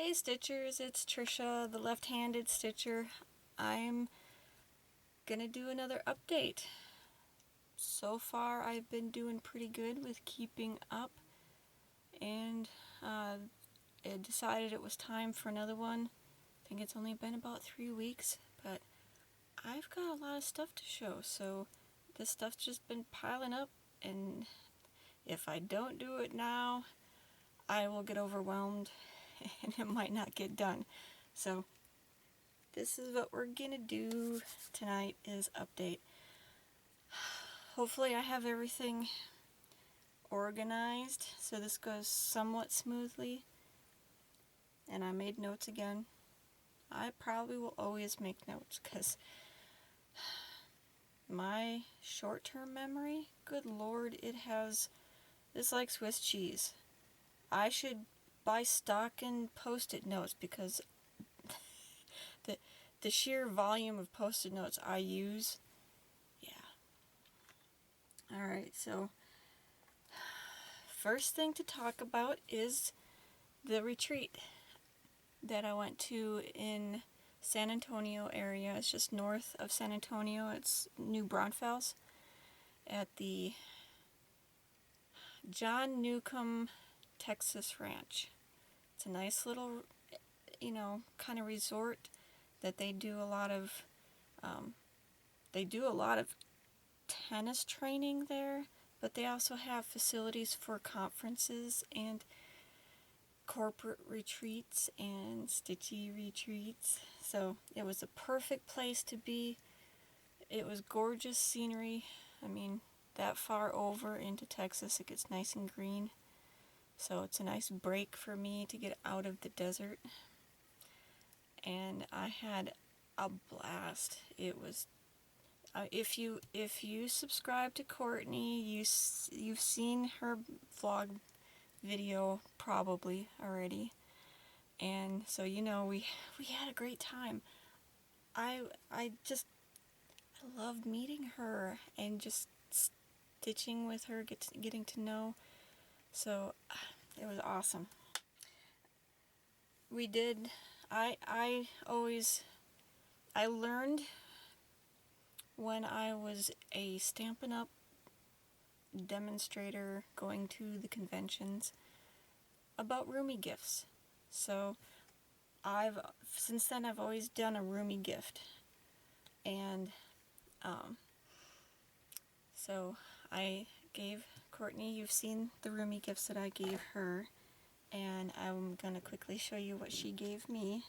Hey Stitchers, it's Trisha, the left-handed Stitcher. I'm gonna do another update. So far I've been doing pretty good with keeping up, and I decided it was time for another one. I think it's only been about 3 weeks, but I've got a lot of stuff to show, so this stuff's just been piling up, and if I don't do it now, I will get overwhelmed and it might not get done. So this is what we're gonna do tonight, is update. Hopefully I have everything organized so this goes somewhat smoothly. And I made notes again. I probably will always make notes because my short-term memory, good lord, it's like Swiss cheese. I should buy stock in post-it notes because the sheer volume of post-it notes I use, yeah. Alright, so first thing to talk about is the retreat that I went to in San Antonio area. It's just north of San Antonio. It's New Braunfels at the John Newcomb Texas Ranch. It's a nice little, kind of resort that they do a lot of tennis training there, but they also have facilities for conferences and corporate retreats and Stitchy retreats. So it was a perfect place to be. It was gorgeous scenery. I mean, that far over into Texas it gets nice and green. So it's a nice break for me to get out of the desert. And I had a blast. It was if you subscribe to Courtney, you've seen her vlog video probably already, and so we had a great time. I loved meeting her and just stitching with her, getting to know. So it was awesome. We did. I learned when I was a Stampin' Up! Demonstrator going to the conventions about roomie gifts. So since then I've always done a roomie gift, and so I gave Courtney, you've seen the roomie gifts that I gave her, and I'm gonna quickly show you what she gave me.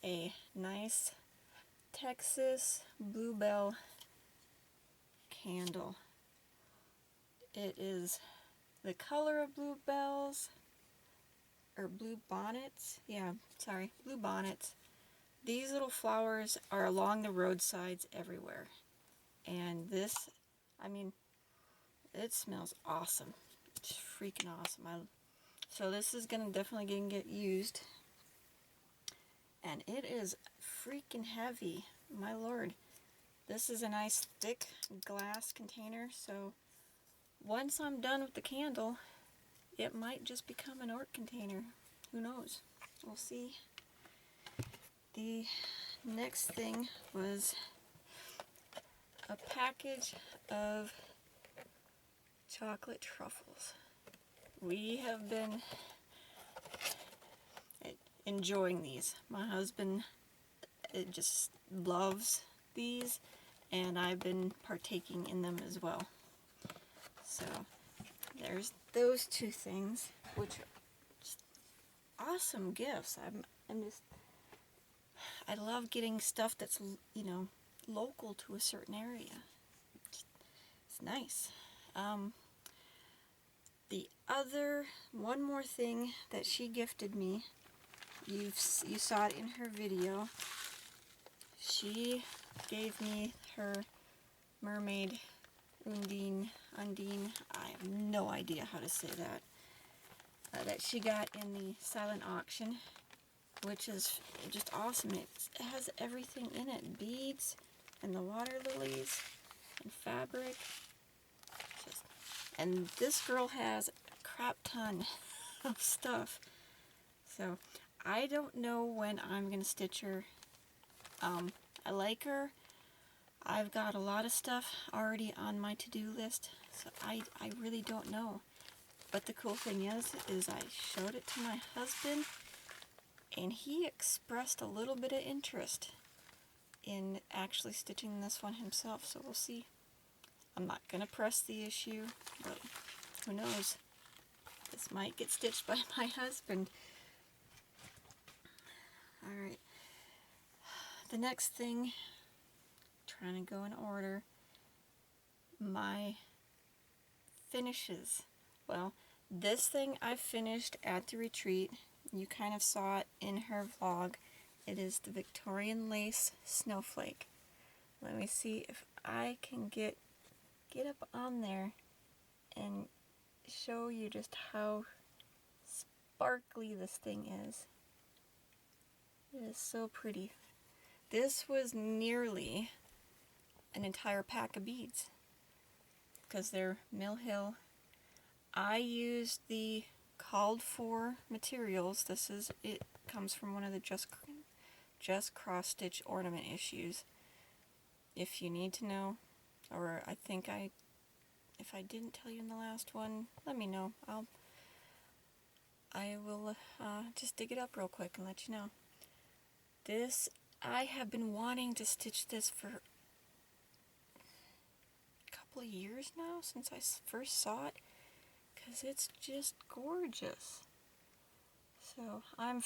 A nice Texas bluebell candle. It is the color of bluebells, or blue bonnets. Yeah, sorry, blue bonnets. These little flowers are along the roadsides everywhere. And this, I mean, it smells awesome. It's freaking awesome. So this is definitely gonna get used. And it is freaking heavy, my lord. This is a nice thick glass container, so once I'm done with the candle, it might just become an orc container. Who knows? We'll see. The next thing was a package of chocolate truffles. We have been enjoying these. My husband just loves these, and I've been partaking in them as well. So there's those two things, which are just awesome gifts. I love getting stuff that's local to a certain area. It's nice. One more thing that she gifted me, you saw it in her video. She gave me her mermaid Undine, I have no idea how to say that, that she got in the silent auction, which is just awesome. It has everything in it, beads, and the water lilies, and fabric. And this girl has a crap ton of stuff. So I don't know when I'm going to stitch her. I like her. I've got a lot of stuff already on my to-do list, so I really don't know. But the cool thing is I showed it to my husband, and he expressed a little bit of interest in actually stitching this one himself, so we'll see. I'm not going to press the issue, but who knows? This might get stitched by my husband. Alright. The next thing, trying to go in order, my finishes. Well, this thing I finished at the retreat. You kind of saw it in her vlog. It is the Victorian Lace Snowflake. Let me see if I can get up on there and show you just how sparkly this thing is. It is so pretty. This was nearly an entire pack of beads because they're Mill Hill. I used the called for materials. It comes from one of the Just Cross Stitch ornament issues. If you need to know, or if I didn't tell you in the last one, let me know. I will just dig it up real quick and let you know. I have been wanting to stitch this for a couple of years now, since I first saw it, because it's just gorgeous. So I'm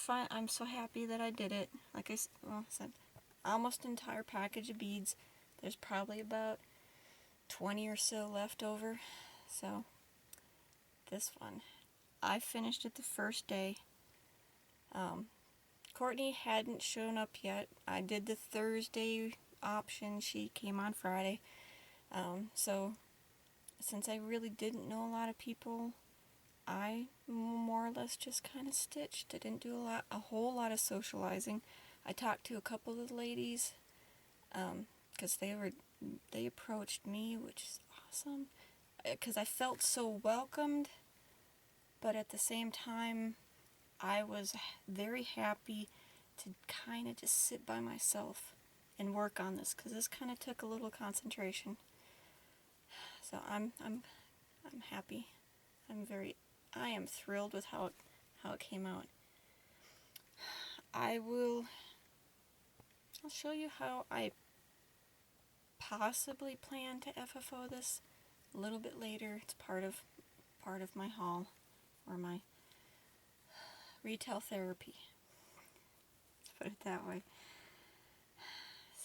so happy that I did it. Like I said, almost an entire package of beads. There's probably about 20 or so left over. So this one, I finished it the first day. Courtney hadn't shown up yet. I did the Thursday option. She came on Friday. So since I really didn't know a lot of people, I more or less just kind of stitched. I didn't do a whole lot of socializing. I talked to a couple of the ladies, because they approached me, which is awesome, because I felt so welcomed, but at the same time, I was very happy to kind of just sit by myself and work on this, because this kind of took a little concentration. So I'm happy. I am thrilled with how it came out. I'll show you how I possibly plan to FFO this a little bit later. It's part of my haul, or my retail therapy. Let's put it that way.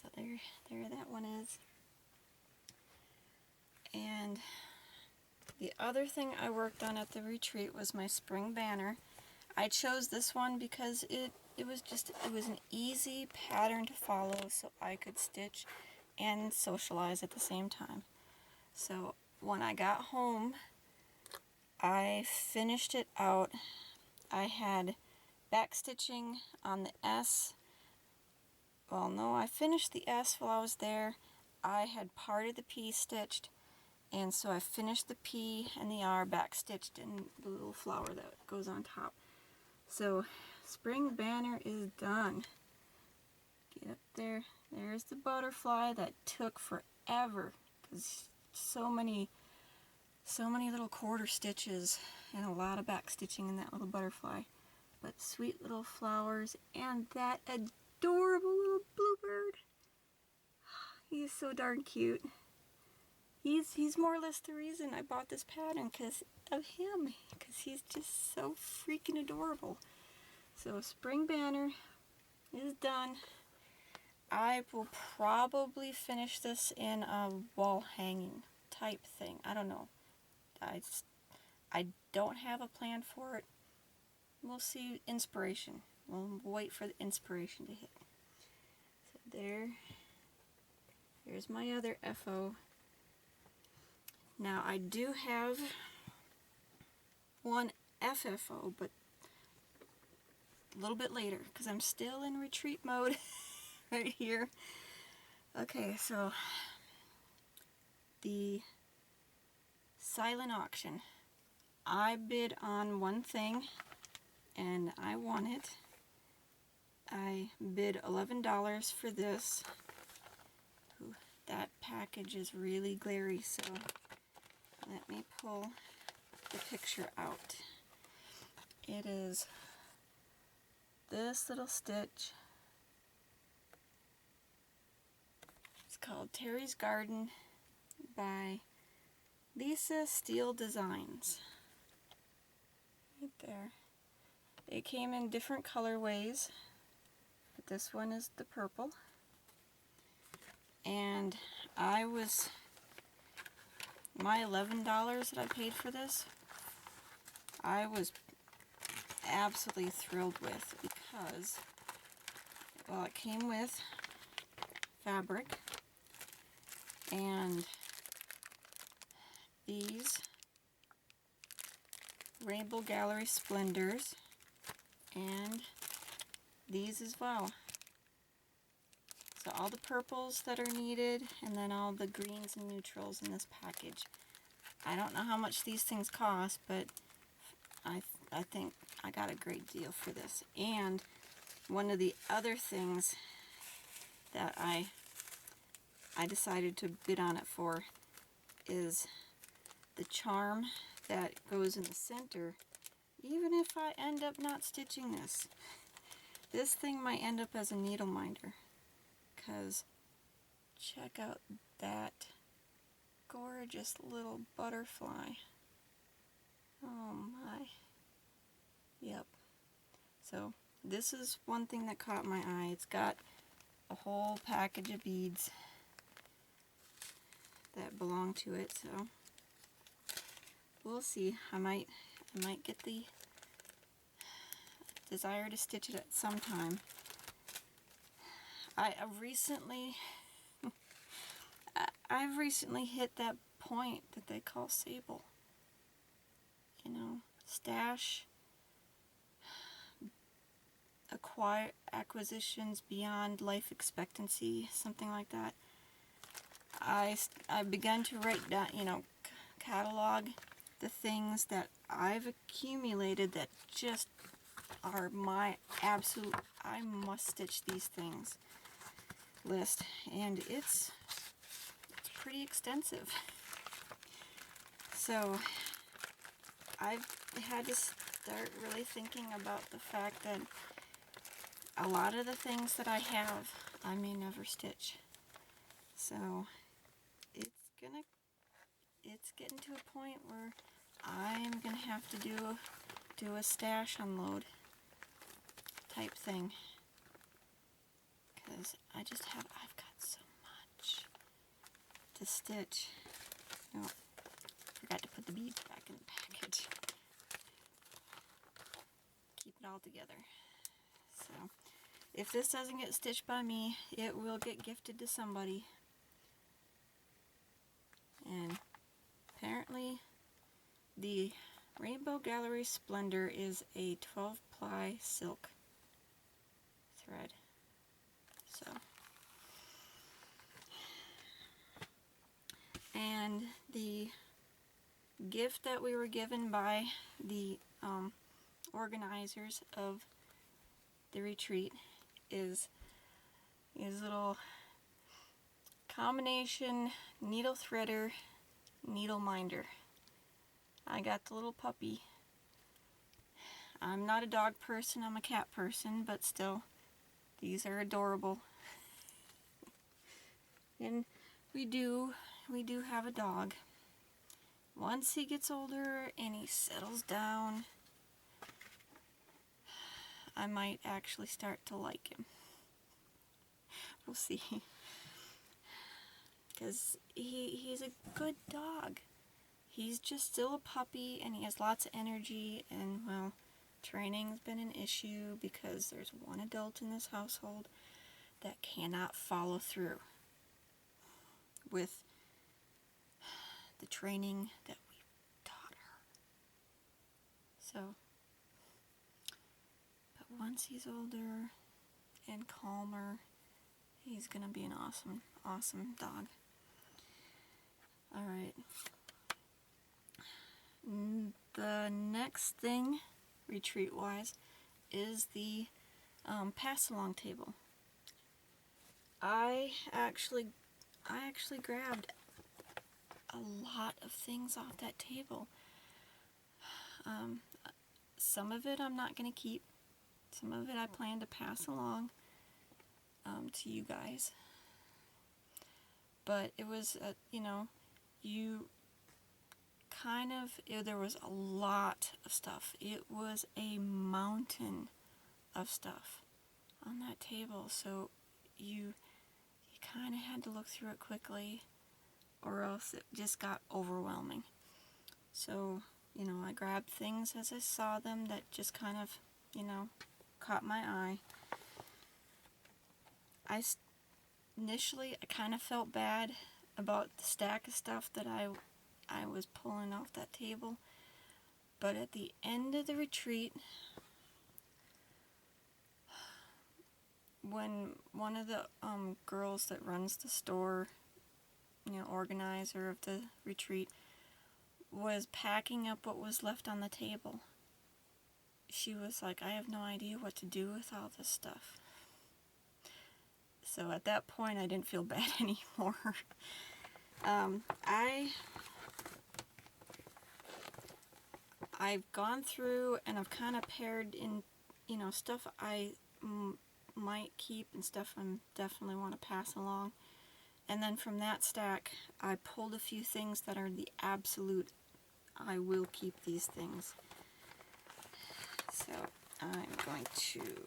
So there that one is. And the other thing I worked on at the retreat was my spring banner. I chose this one because it was an easy pattern to follow, so I could stitch and socialize at the same time. So when I got home, I finished it out. I had back stitching on the S. Well, no, I finished the S while I was there. I had parted the P stitched, and so I finished the P and the R back stitched in the little flower that goes on top. So spring banner is done. Get up there. There's the butterfly. That took forever because so many little quarter stitches and a lot of back stitching in that little butterfly. But sweet little flowers and that adorable little bluebird. He's so darn cute. He's more or less the reason I bought this pattern, because of him, because he's just so freaking adorable. So spring banner is done. I will probably finish this in a wall hanging type thing. I don't know. I don't have a plan for it. We'll see. Inspiration. We'll wait for the inspiration to hit. So here's my other FO. Now I do have one FFO, but a little bit later, because I'm still in retreat mode right here. Okay, so the silent auction. I bid on one thing, and I won it. I bid $11 for this. Ooh, that package is really glary, so let me pull the picture out. It is this little stitch. It's called Terry's Garden by Lisa Steele Designs. Right there. It came in different colorways, but this one is the purple. And my $11 that I paid for this, I was absolutely thrilled with, because, well, it came with fabric and these Rainbow Gallery Splendors and these as well. So all the purples that are needed, and then all the greens and neutrals in this package. I don't know how much these things cost, but I think I got a great deal for this. And one of the other things that I decided to bid on it for is the charm that goes in the center. Even if I end up not stitching this thing might end up as a needle minder, because check out that gorgeous little butterfly. Oh my. Yep. So this is one thing that caught my eye. It's got a whole package of beads that belong to it, so we'll see. I might get the desire to stitch it at some time. I've recently hit that point that they call Sable. You know, stash, acquisitions beyond life expectancy, something like that. I've begun to write down, you know, catalog the things that I've accumulated that just are my absolute, I must stitch these things list, and it's pretty extensive. So I've had to start really thinking about the fact that a lot of the things that I have I may never stitch. So it's getting to a point where I'm gonna have to do a stash unload type thing, because I've got so much to stitch. No, forgot to put the beads back in the package. Keep it all together. So if this doesn't get stitched by me, it will get gifted to somebody. And apparently the Rainbow Gallery Splendor is a 12-ply silk thread. So, and the gift that we were given by the organizers of the retreat is these little combination needle threader, needle minder. I got the little puppy. I'm not a dog person, I'm a cat person, but still, these are adorable. And we do have a dog. Once he gets older and he settles down, I might actually start to like him. We'll see. Because he's a good dog. He's just still a puppy, and he has lots of energy, and, well, training's been an issue because there's one adult in this household that cannot follow through with the training that we taught her. So, but once he's older and calmer, he's gonna be an awesome, awesome dog. Alright. The next thing, retreat-wise, is the pass-along table. I actually grabbed a lot of things off that table. Some of it I'm not going to keep. Some of it I plan to pass along to you guys. But it was, you know, there was a lot of stuff. It was a mountain of stuff on that table. So you kind of had to look through it quickly, or else it just got overwhelming. So, you know, I grabbed things as I saw them that just kind of, you know, caught my eye. Initially, I kind of felt bad about the stack of stuff that I was pulling off that table. But at the end of the retreat, when one of the girls that runs the store, you know, organizer of the retreat, was packing up what was left on the table, she was like, I have no idea what to do with all this stuff. So at that point, I didn't feel bad anymore. I've gone through and I've kind of paired in, you know, stuff I might keep and stuff I definitely want to pass along. And then from that stack, I pulled a few things that are the absolute, I will keep these things. So I'm going to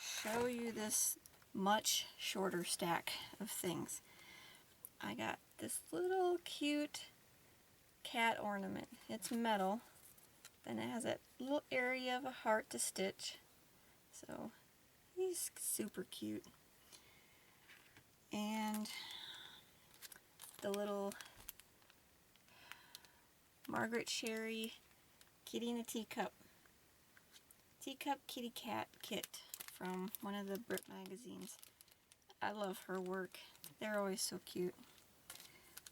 show you this much shorter stack of things. I got this little cute cat ornament. It's metal, and it has that little area of a heart to stitch. So he's super cute. And the little Margaret Sherry Kitty in a Teacup kitty cat kit from one of the Brit magazines. I love her work. They're always so cute.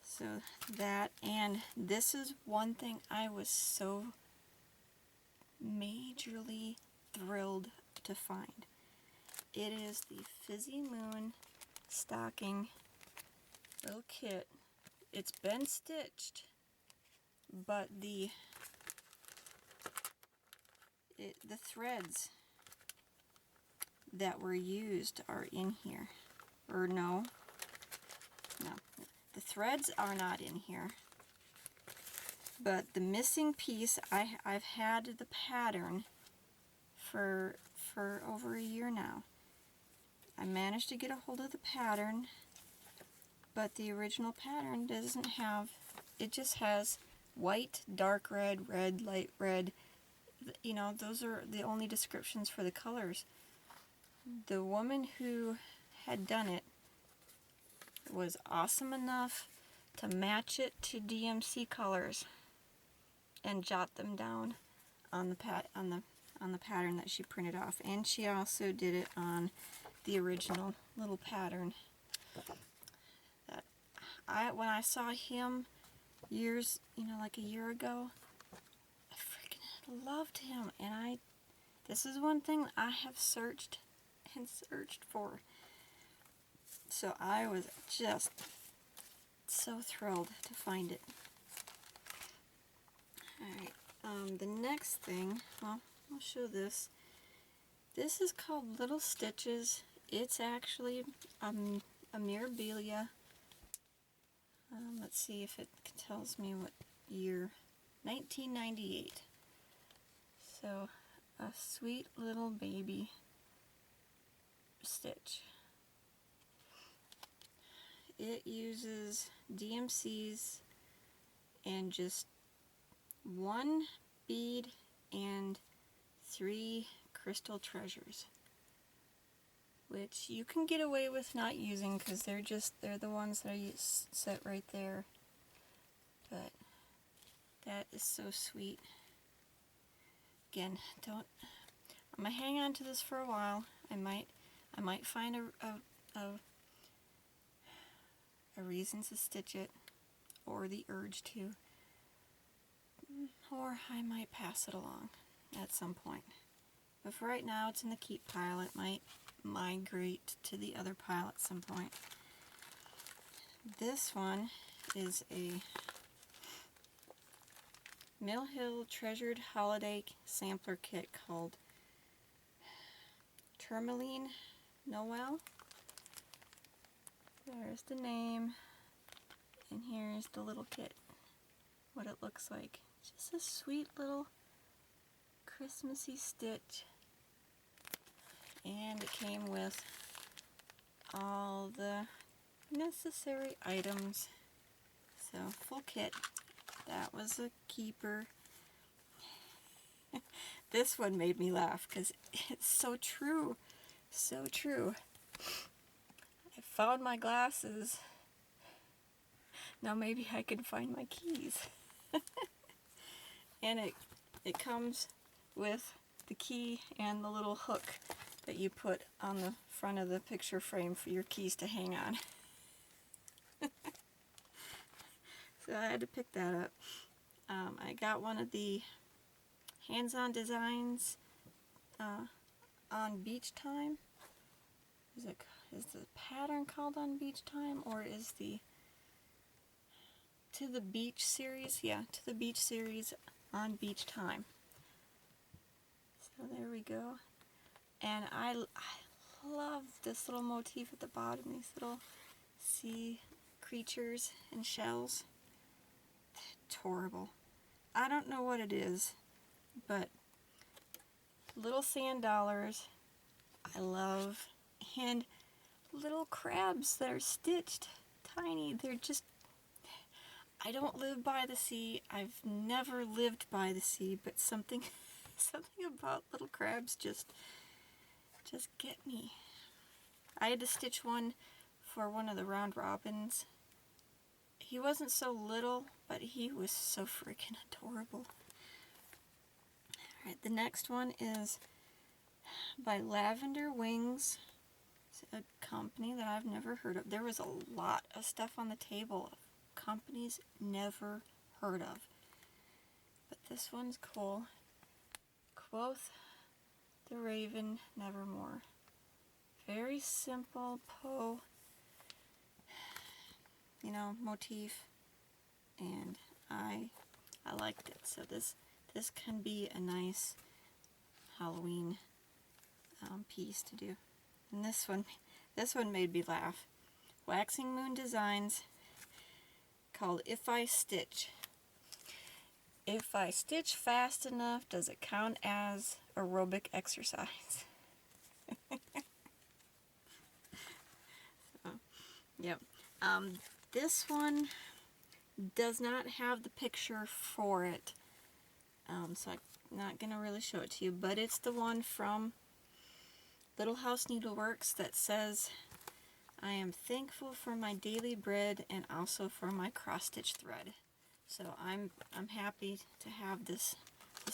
So that, and this is one thing I was so majorly thrilled to find. It is the Fizzy Moon stocking little kit. It's been stitched, but the threads that were used are in here. Or no, the threads are not in here. But the missing piece, I've had the pattern for over a year now. I managed to get a hold of the pattern, but the original pattern doesn't have, it just has white, dark red, red, light red. You know, those are the only descriptions for the colors. The woman who had done it was awesome enough to match it to DMC colors and jot them down on the pattern that she printed off, and she also did it on the original little pattern. That when I saw him years, you know, like a year ago, I freaking loved him, and this is one thing I have searched and searched for. So I was just so thrilled to find it. Alright, the next thing, well, I'll show this. This is called Little Stitches. It's actually a memorabilia. Let's see if it tells me what year. 1998. So, a sweet little baby stitch. It uses DMCs and just one bead and 3 crystal treasures, which you can get away with not using because they're the ones that I set right there. But that is so sweet. Again, I'm gonna hang on to this for a while. I might find a reason to stitch it, or the urge to, or I might pass it along at some point. But for right now, it's in the keep pile. It might migrate to the other pile at some point. This one is a Mill Hill Treasured Holiday Sampler Kit called Tourmaline Noel. There's the name, and here's the little kit, what it looks like. Just a sweet little Christmassy Stitch, and it came with all the necessary items. So full kit. That was a keeper. This one made me laugh because it's so true. So true. I found my glasses. Now maybe I can find my keys. And it comes with the key and the little hook that you put on the front of the picture frame for your keys to hang on. So I had to pick that up. I got one of the hands-on designs on Beach Time. Is the pattern called On Beach Time, or is the To the Beach series? Yeah, To the Beach series on Beach Time. So there we go. And I love this little motif at the bottom, these little sea creatures and shells. Adorable. I don't know what it is, but little sand dollars I love, and little crabs that are stitched tiny. They're just, I don't live by the sea. I've never lived by the sea, but something about little crabs just get me. I had to stitch one for one of the round robins. He wasn't so little, but he was so freaking adorable. Alright, the next one is by Lavender Wings. It's a company that I've never heard of. There was a lot of stuff on the table of companies never heard of. But this one's cool. Quoth the Raven Nevermore. Very simple motif, and I liked it. So this can be a nice Halloween piece to do. And this one made me laugh. Waxing Moon Designs, called If I Stitch. If I stitch fast enough, does it count as aerobic exercise? Yep. This one does not have the picture for it, so I'm not going to really show it to you, but it's the one from Little House Needleworks that says, I am thankful for my daily bread and also for my cross-stitch thread. So I'm happy to have this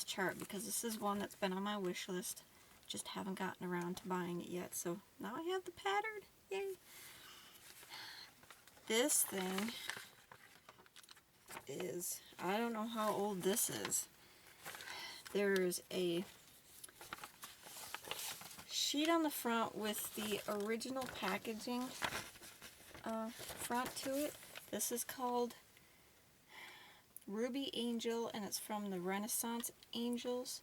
chart, because this is one that's been on my wish list. Just haven't gotten around to buying it yet, so now I have the pattern. Yay! This thing is, I don't know how old this is. There's a sheet on the front with the original packaging front to it. This is called Ruby Angel, and it's from the Renaissance Angels,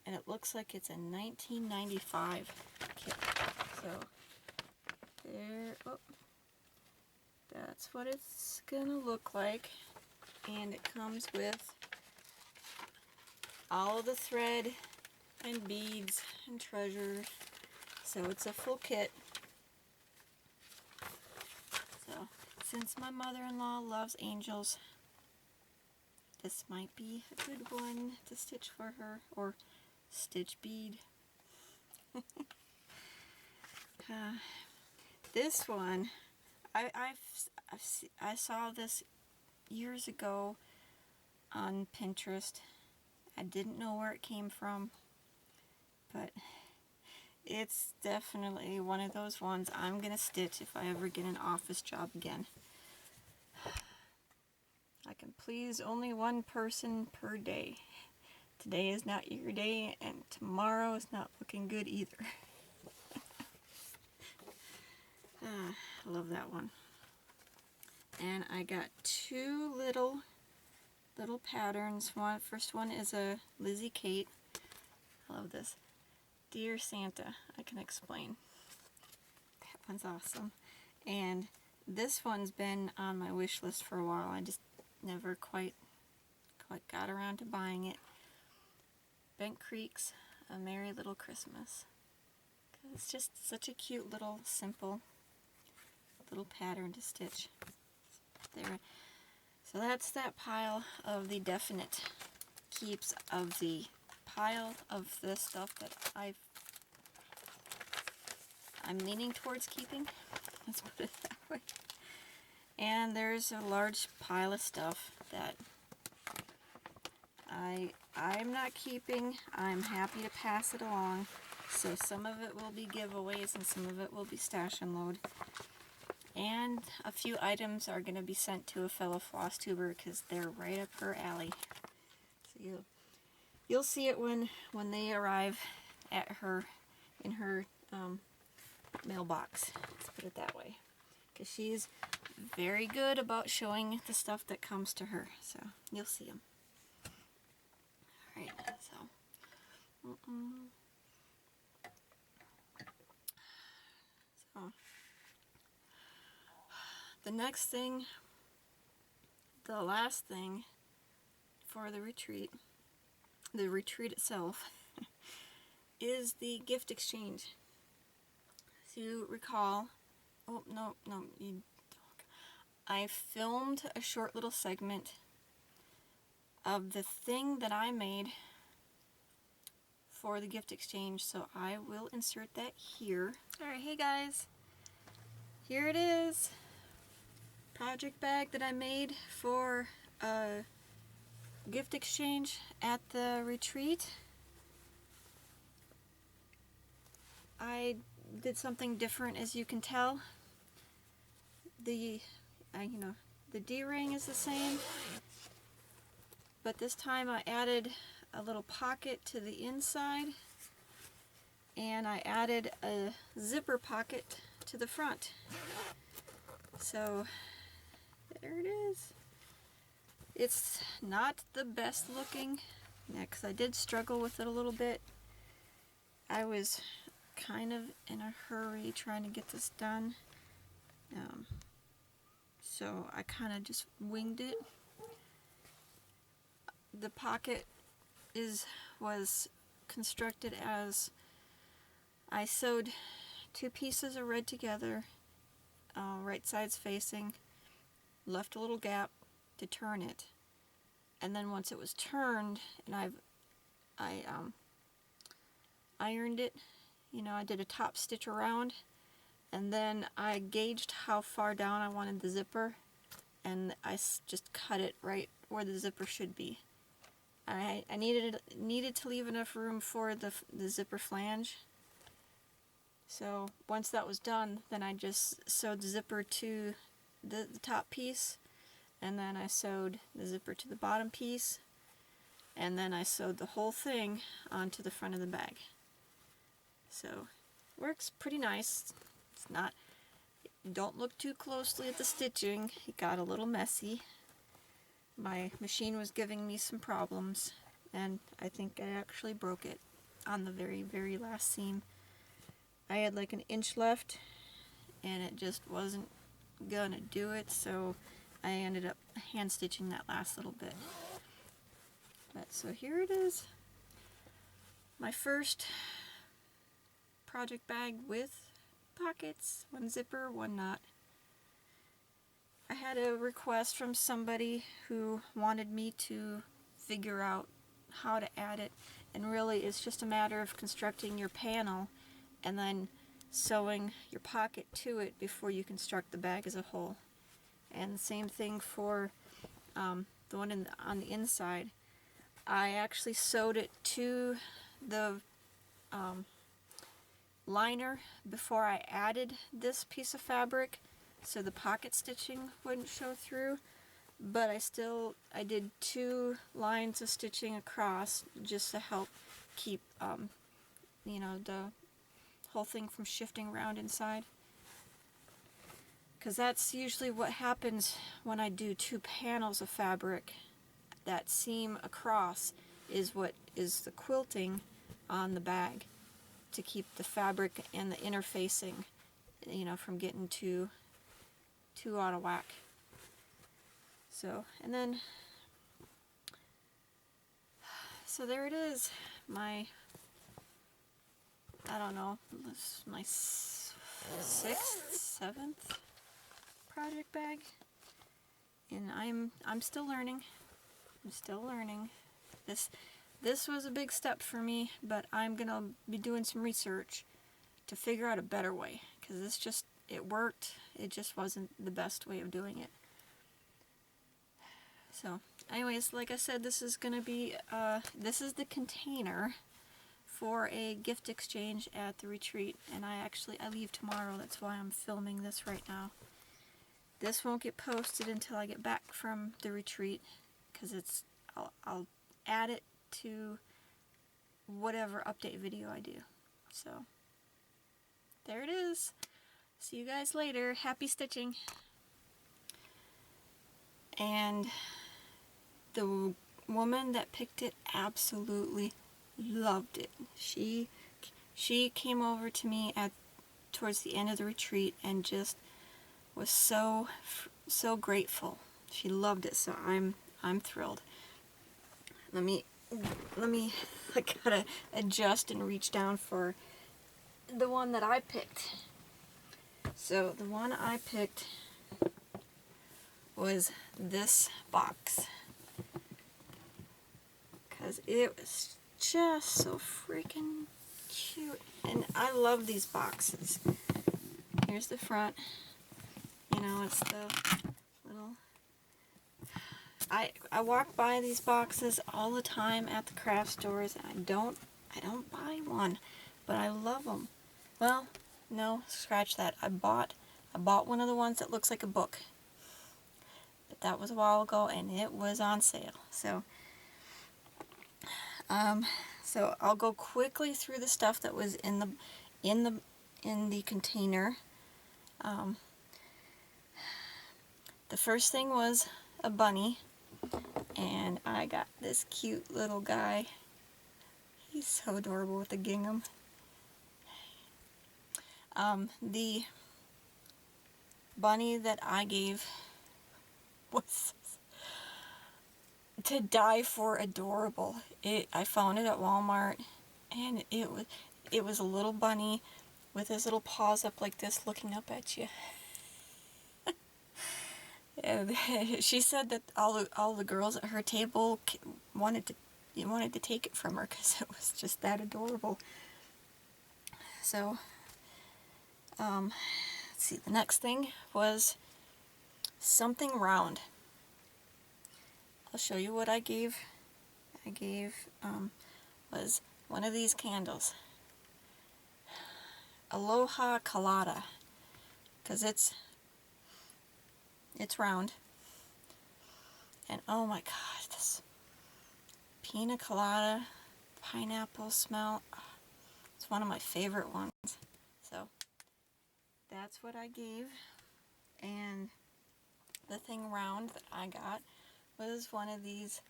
and it looks like it's a 1995 kit. So there, that's what it's gonna look like, and it comes with all of the thread and beads and treasures. So it's a full kit. So since my mother-in-law loves angels, this might be a good one to stitch for her, or stitch bead. This one, I saw this years ago on Pinterest. I didn't know where it came from, but it's definitely one of those ones I'm gonna stitch if I ever get an office job again. I can please only one person per day. Today is not your day, and tomorrow is not looking good either. I love that one. And I got two little patterns. First one is a Lizzie Kate. I love this. Dear Santa, I can explain. That one's awesome. And this one's been on my wish list for a while. I just never quite got around to buying it. Bent Creek's A Merry Little Christmas. It's just such a cute little simple little pattern to stitch. There. So that's that pile of the definite keeps of the pile of the stuff that I'm leaning towards keeping. Let's put it that way. And there's a large pile of stuff that I'm not keeping. I'm happy to pass it along. So some of it will be giveaways and some of it will be stash and load. And a few items are going to be sent to a fellow Flosstuber because they're right up her alley. So you'll see it when they arrive at her in her mailbox. Let's put it that way. Because she's very good about showing the stuff that comes to her. So you'll see them. Alright, so. The next thing, the last thing for the retreat itself, is the gift exchange. So you recall, oh no, you don't. I filmed a short little segment of the thing that I made for the gift exchange, so I will insert that here. Alright, hey guys, here it is. Project bag that I made for a gift exchange at the retreat. I did something different, as you can tell. The D-ring is the same, but this time I added a little pocket to the inside, and I added a zipper pocket to the front. So there it is. It's not the best looking, because I did struggle with it a little bit. I was kind of in a hurry trying to get this done, so I kind of just winged it. The pocket was constructed as I sewed two pieces of red together, right sides facing, left a little gap to turn it, and then once it was turned and I ironed it, I did a top stitch around, and then I gauged how far down I wanted the zipper, and I just cut it right where the zipper should be. I needed to leave enough room for the zipper flange. So once that was done, then I just sewed the zipper to the top piece, and then I sewed the zipper to the bottom piece, and then I sewed the whole thing onto the front of the bag. So works pretty nice. It's not, don't look too closely at the stitching. It got a little messy. My machine was giving me some problems, and I think I actually broke it on the very, very last seam. I had like an inch left, and it just wasn't gonna do it, so I ended up hand stitching that last little bit. But so here it is, my first project bag with pockets, one zipper, one knot. I had a request from somebody who wanted me to figure out how to add it, and really it's just a matter of constructing your panel and then sewing your pocket to it before you construct the bag as a whole. And the same thing for the one on the inside. I actually sewed it to the liner before I added this piece of fabric, so the pocket stitching wouldn't show through. but I did 2 lines of stitching across just to help keep, you know, the whole thing from shifting around inside. Because that's usually what happens when I do 2 panels of fabric. That seam across is what is the quilting on the bag to keep the fabric and the interfacing, you know, from getting too out of whack. So, and then, so there it is, my, I don't know, this is my 6th, 7th project bag, and I'm still learning. I'm still learning. This was a big step for me, but I'm gonna be doing some research to figure out a better way, because it worked. It just wasn't the best way of doing it. So, anyways, like I said, this is gonna be this is the container for a gift exchange at the retreat, and I leave tomorrow. That's why I'm filming this right now. This won't get posted until I get back from the retreat, because I'll add it to whatever update video I do. So there it is. See you guys later. Happy stitching. And the woman that picked it absolutely loved it. She came over to me towards the end of the retreat and just was so grateful. She loved it, so I'm thrilled. Let me I gotta adjust and reach down for the one that I picked. So the one I picked was this box, because it was just so freaking cute, and I love these boxes. Here's the front. You know, it's the little... I walk by these boxes all the time at the craft stores, and I don't buy one, but I love them. Well, no, scratch that. I bought one of the ones that looks like a book, but that was a while ago, and it was on sale. So, so I'll go quickly through the stuff that was in the container. The first thing was a bunny, and I got this cute little guy. He's so adorable with the gingham. The bunny that I gave was to die for adorable. I found it at Walmart, and it was a little bunny with his little paws up like this, looking up at you. And she said that all the girls at her table wanted to take it from her because it was just that adorable. So, let's see. The next thing was something round. I'll show you what I gave. I gave was one of these candles. Aloha Colada, because it's round, and oh my gosh, this pina colada pineapple smell, it's one of my favorite ones. So that's what I gave. And the thing round that I got was one of these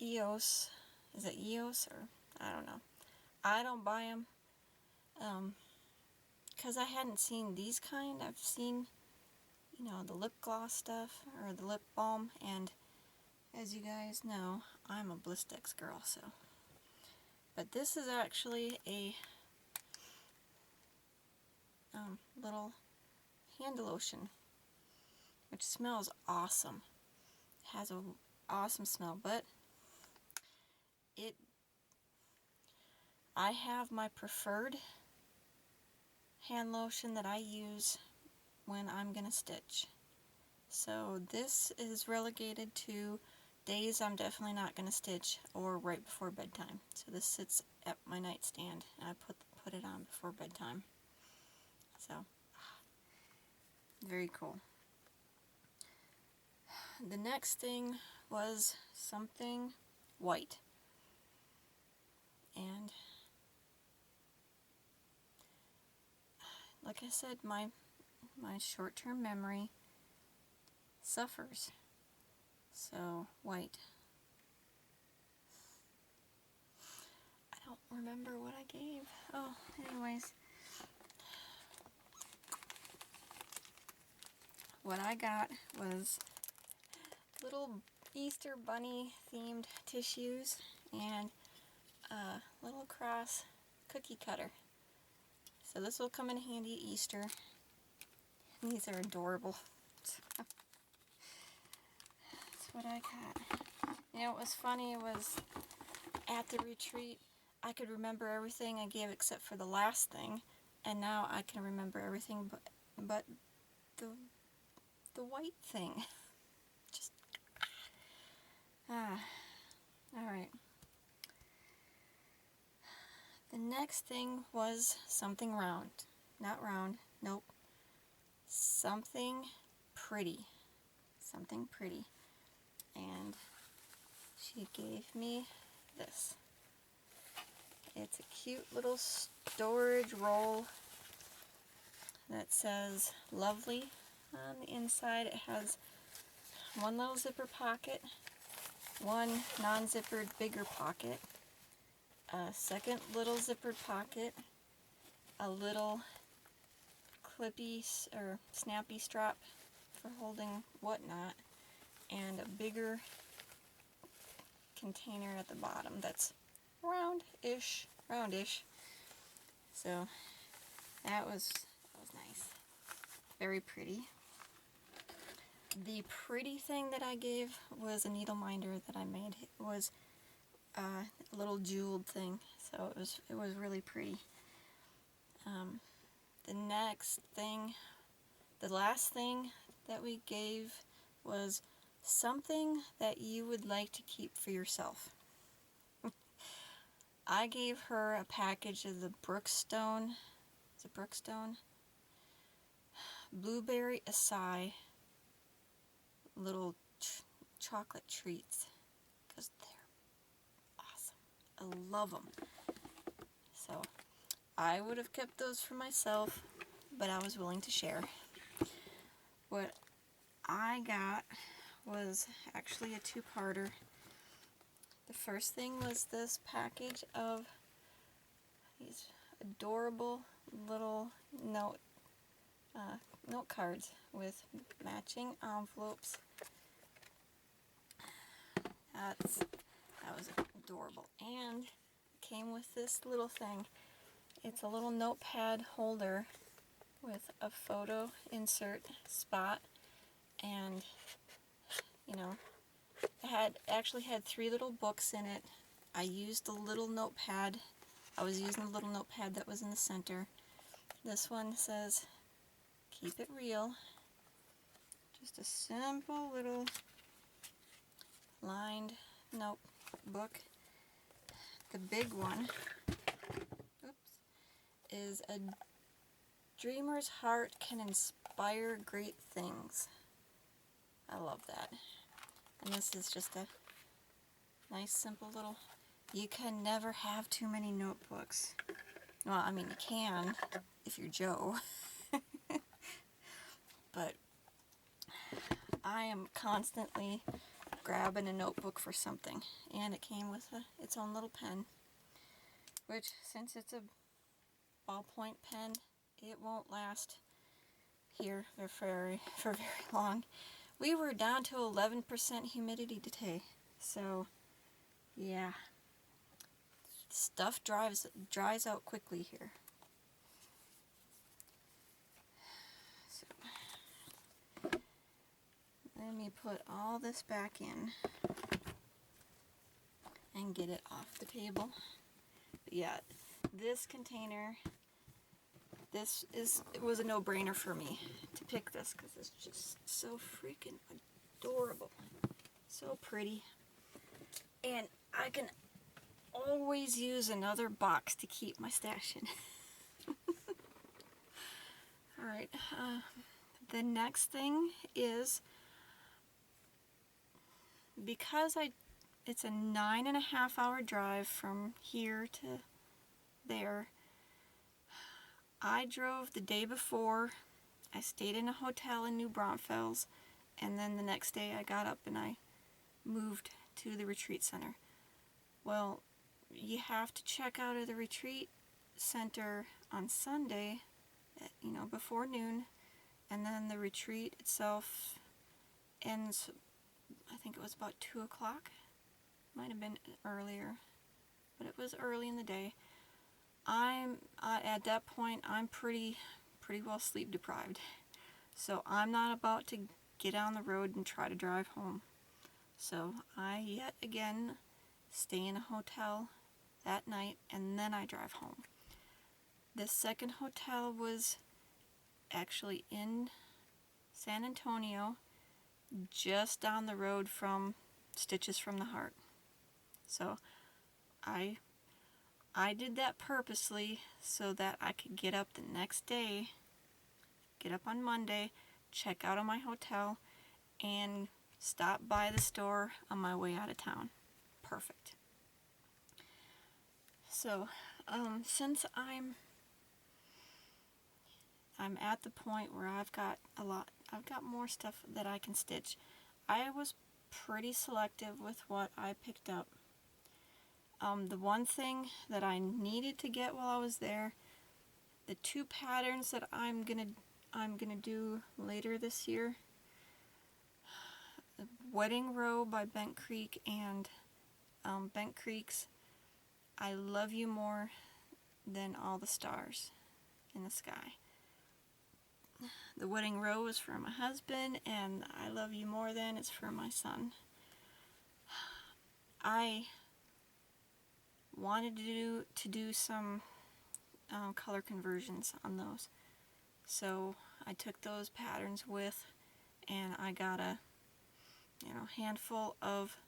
EOS, is it EOS, or I don't know, I don't buy them because I hadn't seen these kind. I've seen, you know, the lip gloss stuff, or the lip balm, and as you guys know, I'm a Blistex girl, so. But this is actually a little hand lotion, which smells awesome. It has an awesome smell, but I have my preferred hand lotion that I use when I'm gonna stitch. So this is relegated to days I'm definitely not gonna stitch, or right before bedtime. So this sits at my nightstand, and I put it on before bedtime. So very cool. the next thing was something white. And like I said, my short-term memory suffers. So, white. I don't remember what I gave. Oh, anyways. What I got was little Easter bunny themed tissues and a little cross cookie cutter. So this will come in handy at Easter. These are adorable. That's what I got. You know, what was funny was at the retreat, I could remember everything I gave except for the last thing, and now I can remember everything but the white thing. Just alright. The next thing was something round. Not round, nope. Something pretty. Something pretty. And she gave me this. It's a cute little storage roll that says lovely on the inside. It has one little zipper pocket, one non-zippered bigger pocket, a second little zippered pocket, a little clippy or snappy strap for holding whatnot, and a bigger container at the bottom that's roundish. So that was nice. Very pretty. The pretty thing that I gave was a needle minder that I made. It was a little jeweled thing, so it was really pretty. The next thing, the last thing that we gave was something that you would like to keep for yourself. I gave her a package of the Brookstone, is it Brookstone? Blueberry acai little chocolate treats, because they're awesome. I love them. So I would have kept those for myself, but I was willing to share. What I got was actually a two-parter. The first thing was this package of these adorable little note cards with matching envelopes. That was adorable, and came with this little thing. It's a little notepad holder with a photo insert spot, and you know, it actually had 3 little books in it. I used the little notepad. I was using the little notepad that was in the center. This one says, "Keep it real." Just a simple little lined notebook. The big one, is "A dreamer's heart can inspire great things." I love that. And this is just a nice, simple little... You can never have too many notebooks. Well, I mean, you can if you're Joe. But I am constantly grabbing a notebook for something. And it came with its own little pen, which, since it's a ballpoint pen, it won't last here for very long. We were down to 11% humidity today, so yeah, stuff dries out quickly here. So let me put all this back in and get it off the table. But yeah, this container, it was a no-brainer for me to pick this because it's just so freaking adorable, so pretty, and I can always use another box to keep my stash in. Alright, the next thing is because it's a 9.5-hour drive from here to there, I drove the day before. I stayed in a hotel in New Braunfels, and then the next day I got up and I moved to the retreat center. Well, you have to check out of the retreat center on Sunday at, before noon, and then the retreat itself ends, I think it was about 2 o'clock. Might have been earlier, but it was early in the day. At that point, I'm pretty well sleep deprived, so I'm not about to get on the road and try to drive home. So I yet again stay in a hotel that night, and then I drive home. The second hotel was actually in San Antonio, just down the road from Stitches from the Heart. So I did that purposely so that I could get up the next day, get up on Monday, check out of my hotel, and stop by the store on my way out of town. Perfect. So, since I'm at the point where I've got more stuff that I can stitch, I was pretty selective with what I picked up. The one thing that I needed to get while I was there, the 2 patterns that I'm gonna do later this year, the Wedding Row by Bent Creek and Bent Creek's I Love You More Than All the Stars in the Sky. The Wedding Row is for my husband, and I Love You More Than is for my son. I wanted to do some color conversions on those, so I took those patterns with, and I got a handful of.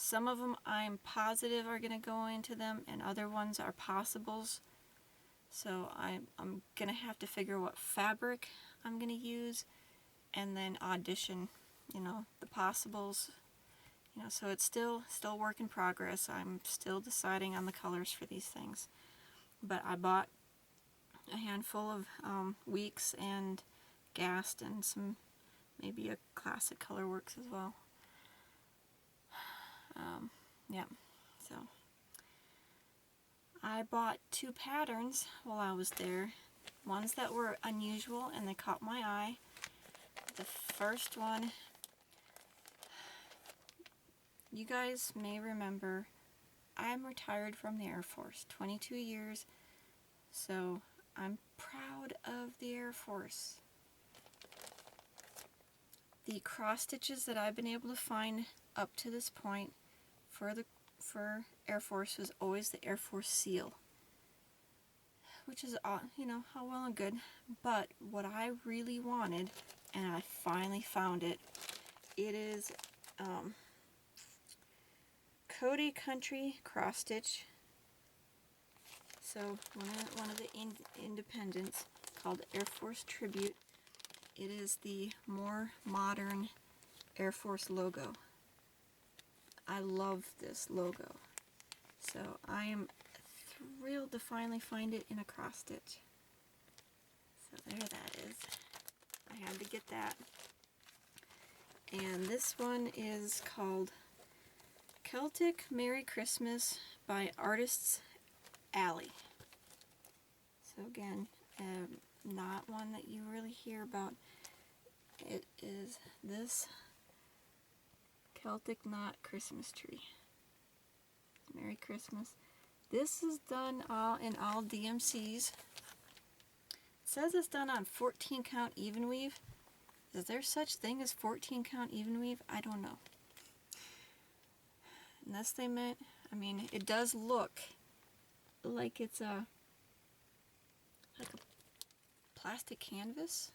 Some of them I'm positive are going to go into them, and other ones are possibles. So I'm going to have to figure what fabric I'm going to use, and then audition, the possibles. So it's still work in progress. I'm still deciding on the colors for these things. But I bought a handful of Weeks and Gast, and some, maybe a Classic Colorworks as well. Yeah, so I bought 2 patterns while I was there, ones that were unusual and they caught my eye. The first one, you guys may remember, I'm retired from the Air Force, 22 years, so I'm proud of the Air Force. The cross stitches that I've been able to find up to this point for Air Force was always the Air Force seal, which is, how well and good. But what I really wanted, and I finally found it, it is Cody Country cross stitch. So one of the independents called Air Force Tribute. It is the more modern Air Force logo. I love this logo. So I am thrilled to finally find it in a cross stitch. So there that is. I had to get that. And this one is called Celtic Merry Christmas by Artists Alley. So again, not one that you really hear about. It is this Celtic knot Christmas tree. Merry Christmas. This is done in all DMCs. It says it's done on 14 count even weave. Is there such thing as 14 count even weave? I don't know. Unless they meant, it does look like it's like a plastic canvas.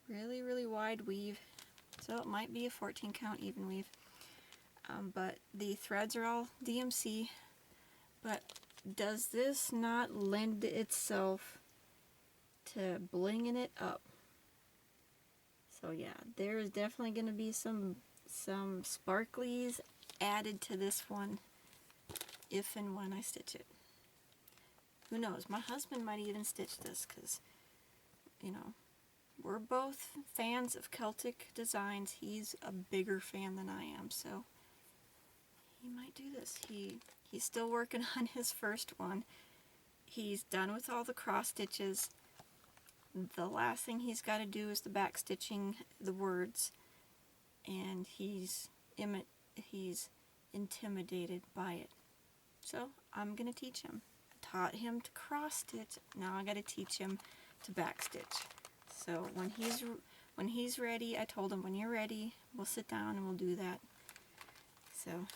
Really, really wide weave. So it might be a 14 count even weave. But the threads are all DMC. But does this not lend itself to blinging it up? So yeah, there is definitely going to be some sparklies added to this one if and when I stitch it. Who knows? My husband might even stitch this because, you know, we're both fans of Celtic designs. He's a bigger fan than I am, so he might do this. He's still working on his first one. He's done with all the cross stitches. The last thing he's got to do is the back stitching the words, and he's intimidated by it. So I'm gonna teach him. I taught him to cross stitch. Now I got to teach him to back stitch. So when he's ready, I told him, when you're ready, we'll sit down and we'll do that. So,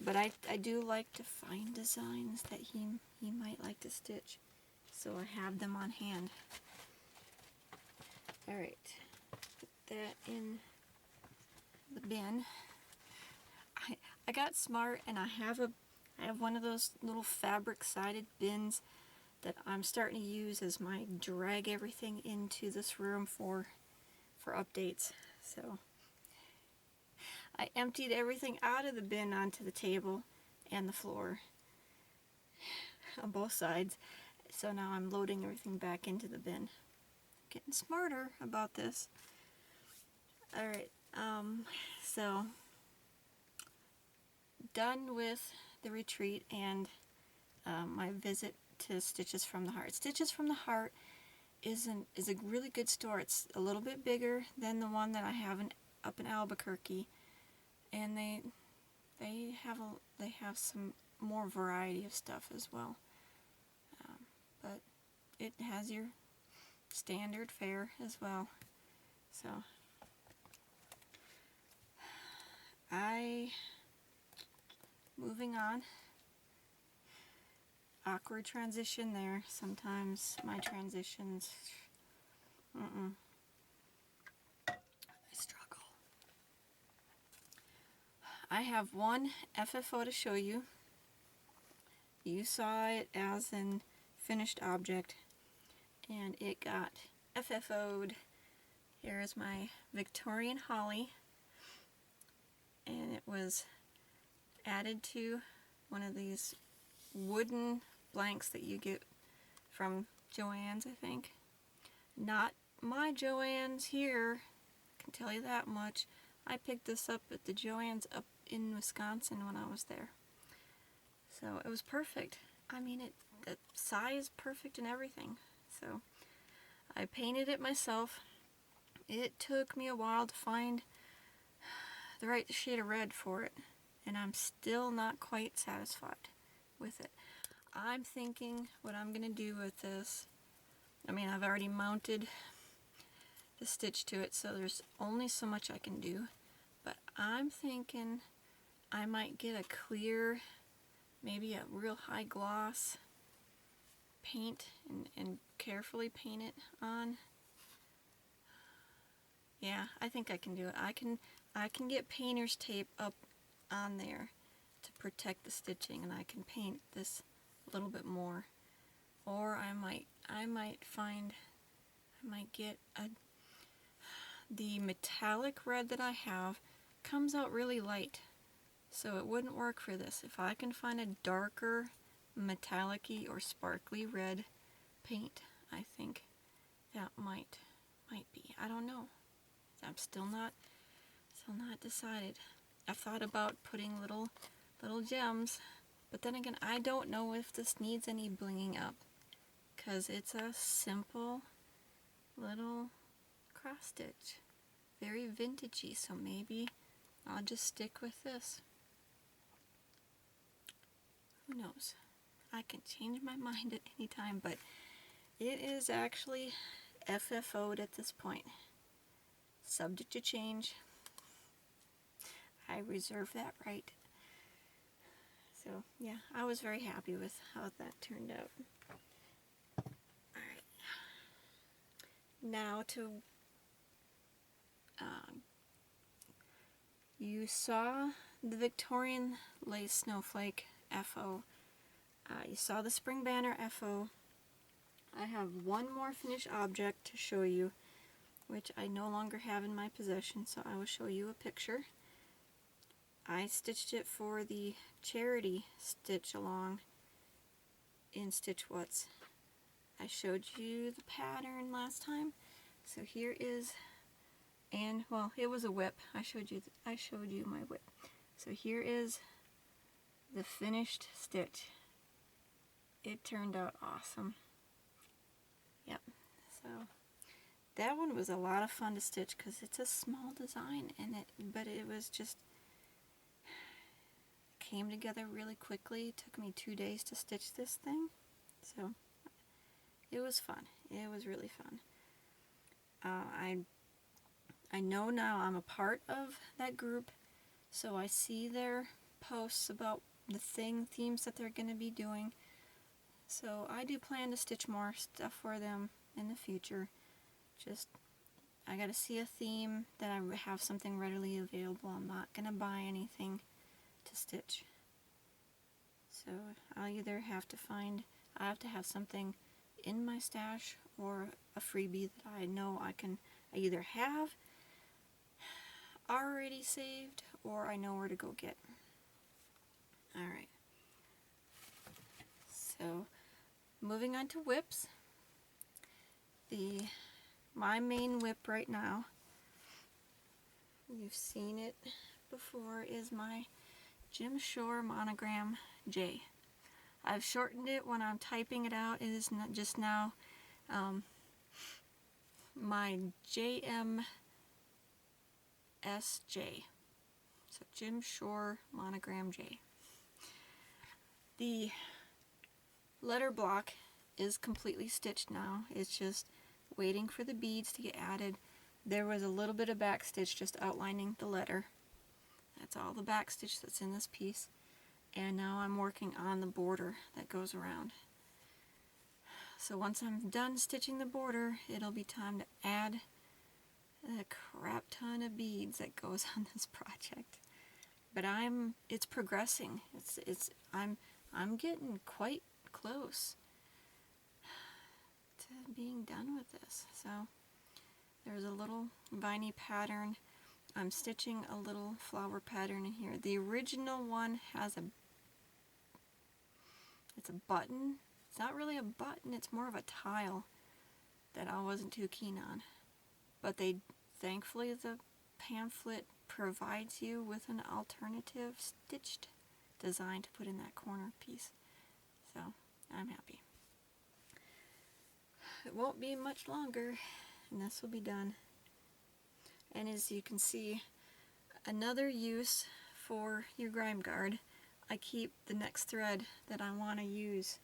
but I do like to find designs that he might like to stitch, so I have them on hand. All right, put that in the bin. I got smart, and I have one of those little fabric sided bins that I'm starting to use as my drag everything into this room for updates. So I emptied everything out of the bin onto the table and the floor on both sides. So now I'm loading everything back into the bin. Getting smarter about this. Alright, so done with the retreat and my visit to Stitches from the Heart. Stitches from the Heart is a really good store. It's a little bit bigger than the one that I have up in Albuquerque, and they have some more variety of stuff as well. But it has your standard fare as well. So moving on. Awkward transition there. Sometimes my transitions, I struggle. I have one FFO to show you. You saw it as an finished object, and it got FFO'd. Here is my Victorian holly, and it was added to one of these wooden blanks that you get from Joann's, I think. Not my Joann's here, I can tell you that much. I picked this up at the Joann's up in Wisconsin when I was there. So it was perfect. I mean, the size perfect and everything. So I painted it myself. It took me a while to find the right shade of red for it, and I'm still not quite satisfied with it. I'm thinking what I'm going to do with this, I mean, I've already mounted the stitch to it, so there's only so much I can do, but I'm thinking I might get a clear, maybe a real high gloss paint and carefully paint it on. Yeah, I think I can do it. I can get painter's tape up on there to protect the stitching, and I can paint this a little bit more. Or I might get the metallic red that I have comes out really light, so it wouldn't work for this. If I can find a darker metallic-y or sparkly red paint, I think that might be. I don't know. I'm still not decided. I've thought about putting little gems, but then again, I don't know if this needs any blinging up, because it's a simple little cross stitch, very vintagey, so maybe I'll just stick with this. Who knows? I can change my mind at any time, but it is actually FFO'd at this point. Subject to change. I reserve that right. So yeah, I was very happy with how that turned out. Alright. Now to you saw the Victorian lace snowflake FO. You saw the spring banner FO. I have one more finished object to show you. which I no longer have in my possession, so I will show you a picture. I stitched it for the charity stitch along in Stitch What's. I showed you the pattern last time, so here is, and well, it was a whip. I showed you my whip. So here is the finished stitch. It turned out awesome. Yep. So that one was a lot of fun to stitch because it's a small design, but it was just came together really quickly. It took me 2 days to stitch this thing, so it was fun. It was really fun. I know now I'm a part of that group, so I see their posts about the themes that they're going to be doing. So I do plan to stitch more stuff for them in the future. Just, I gotta see a theme that I have something readily available. I'm not gonna buy anything to stitch. So I'll either have to I have to have something in my stash or a freebie that I know I either have already saved or I know where to go get. Alright. So, moving on to whips. My main whip right now, you've seen it before, is my Jim Shore Monogram J. I've shortened it when I'm typing it out. It is not just now my JMSJ. So Jim Shore Monogram J. The letter block is completely stitched now. It's just waiting for the beads to get added. There was a little bit of back stitch just outlining the letter. That's all the back stitch that's in this piece. And now I'm working on the border that goes around. So once I'm done stitching the border, it'll be time to add a crap ton of beads that goes on this project. But it's progressing. I'm getting quite close to being done with this. So there's a little viney pattern. I'm stitching a little flower pattern in here. The original one has it's a button. It's not really a button, it's more of a tile that I wasn't too keen on. But thankfully the pamphlet provides you with an alternative stitched design to put in that corner piece. So I'm happy. It won't be much longer and this will be done. And as you can see, another use for your grime guard, I keep the next thread that I want to use.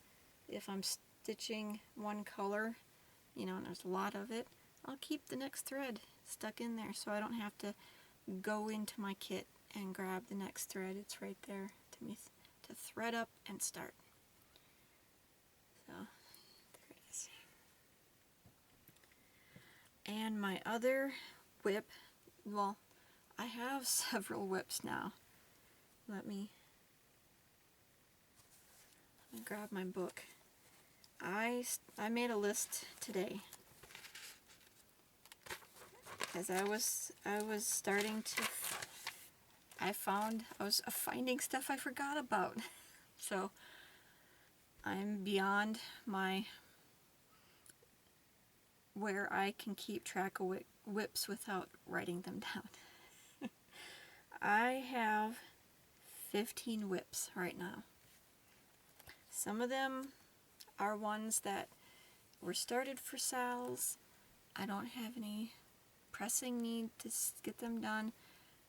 If I'm stitching one color, and there's a lot of it, I'll keep the next thread stuck in there so I don't have to go into my kit and grab the next thread. It's right there to thread up and start. So there it is. And my other whip, well, I have several whips now. Let me grab my book. I made a list today as I was starting to. I was finding stuff I forgot about. So I'm beyond where I can keep track of whips without writing them down. I have 15 whips right now. Some of them are ones that were started for Sal's. I don't have any pressing need to get them done,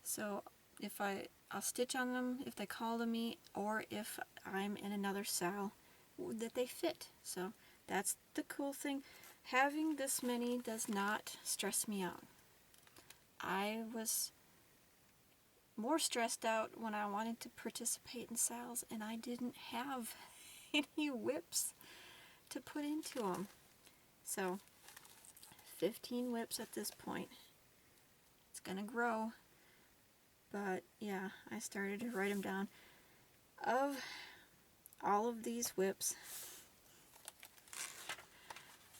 so if I'll stitch on them if they call to me, or if I'm in another Sal that they fit. So that's the cool thing. Having this many does not stress me out. I was more stressed out when I wanted to participate in Sal's and I didn't have any whips to put into them. So 15 whips at this point. It's gonna grow, but yeah, I started to write them down. Of all of these whips,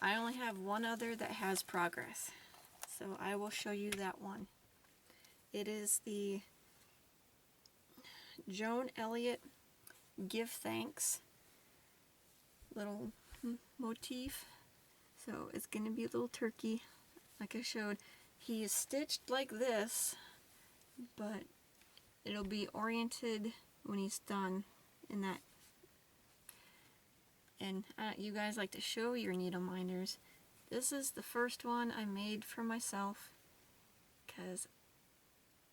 I only have one other that has progress. So I will show you that one. It is the Joan Elliott Give Thanks little motif. So it's going to be a little turkey, like I showed. He is stitched like this, but it'll be oriented when he's done in that. And you guys like to show your needle minders. This is the first one I made for myself,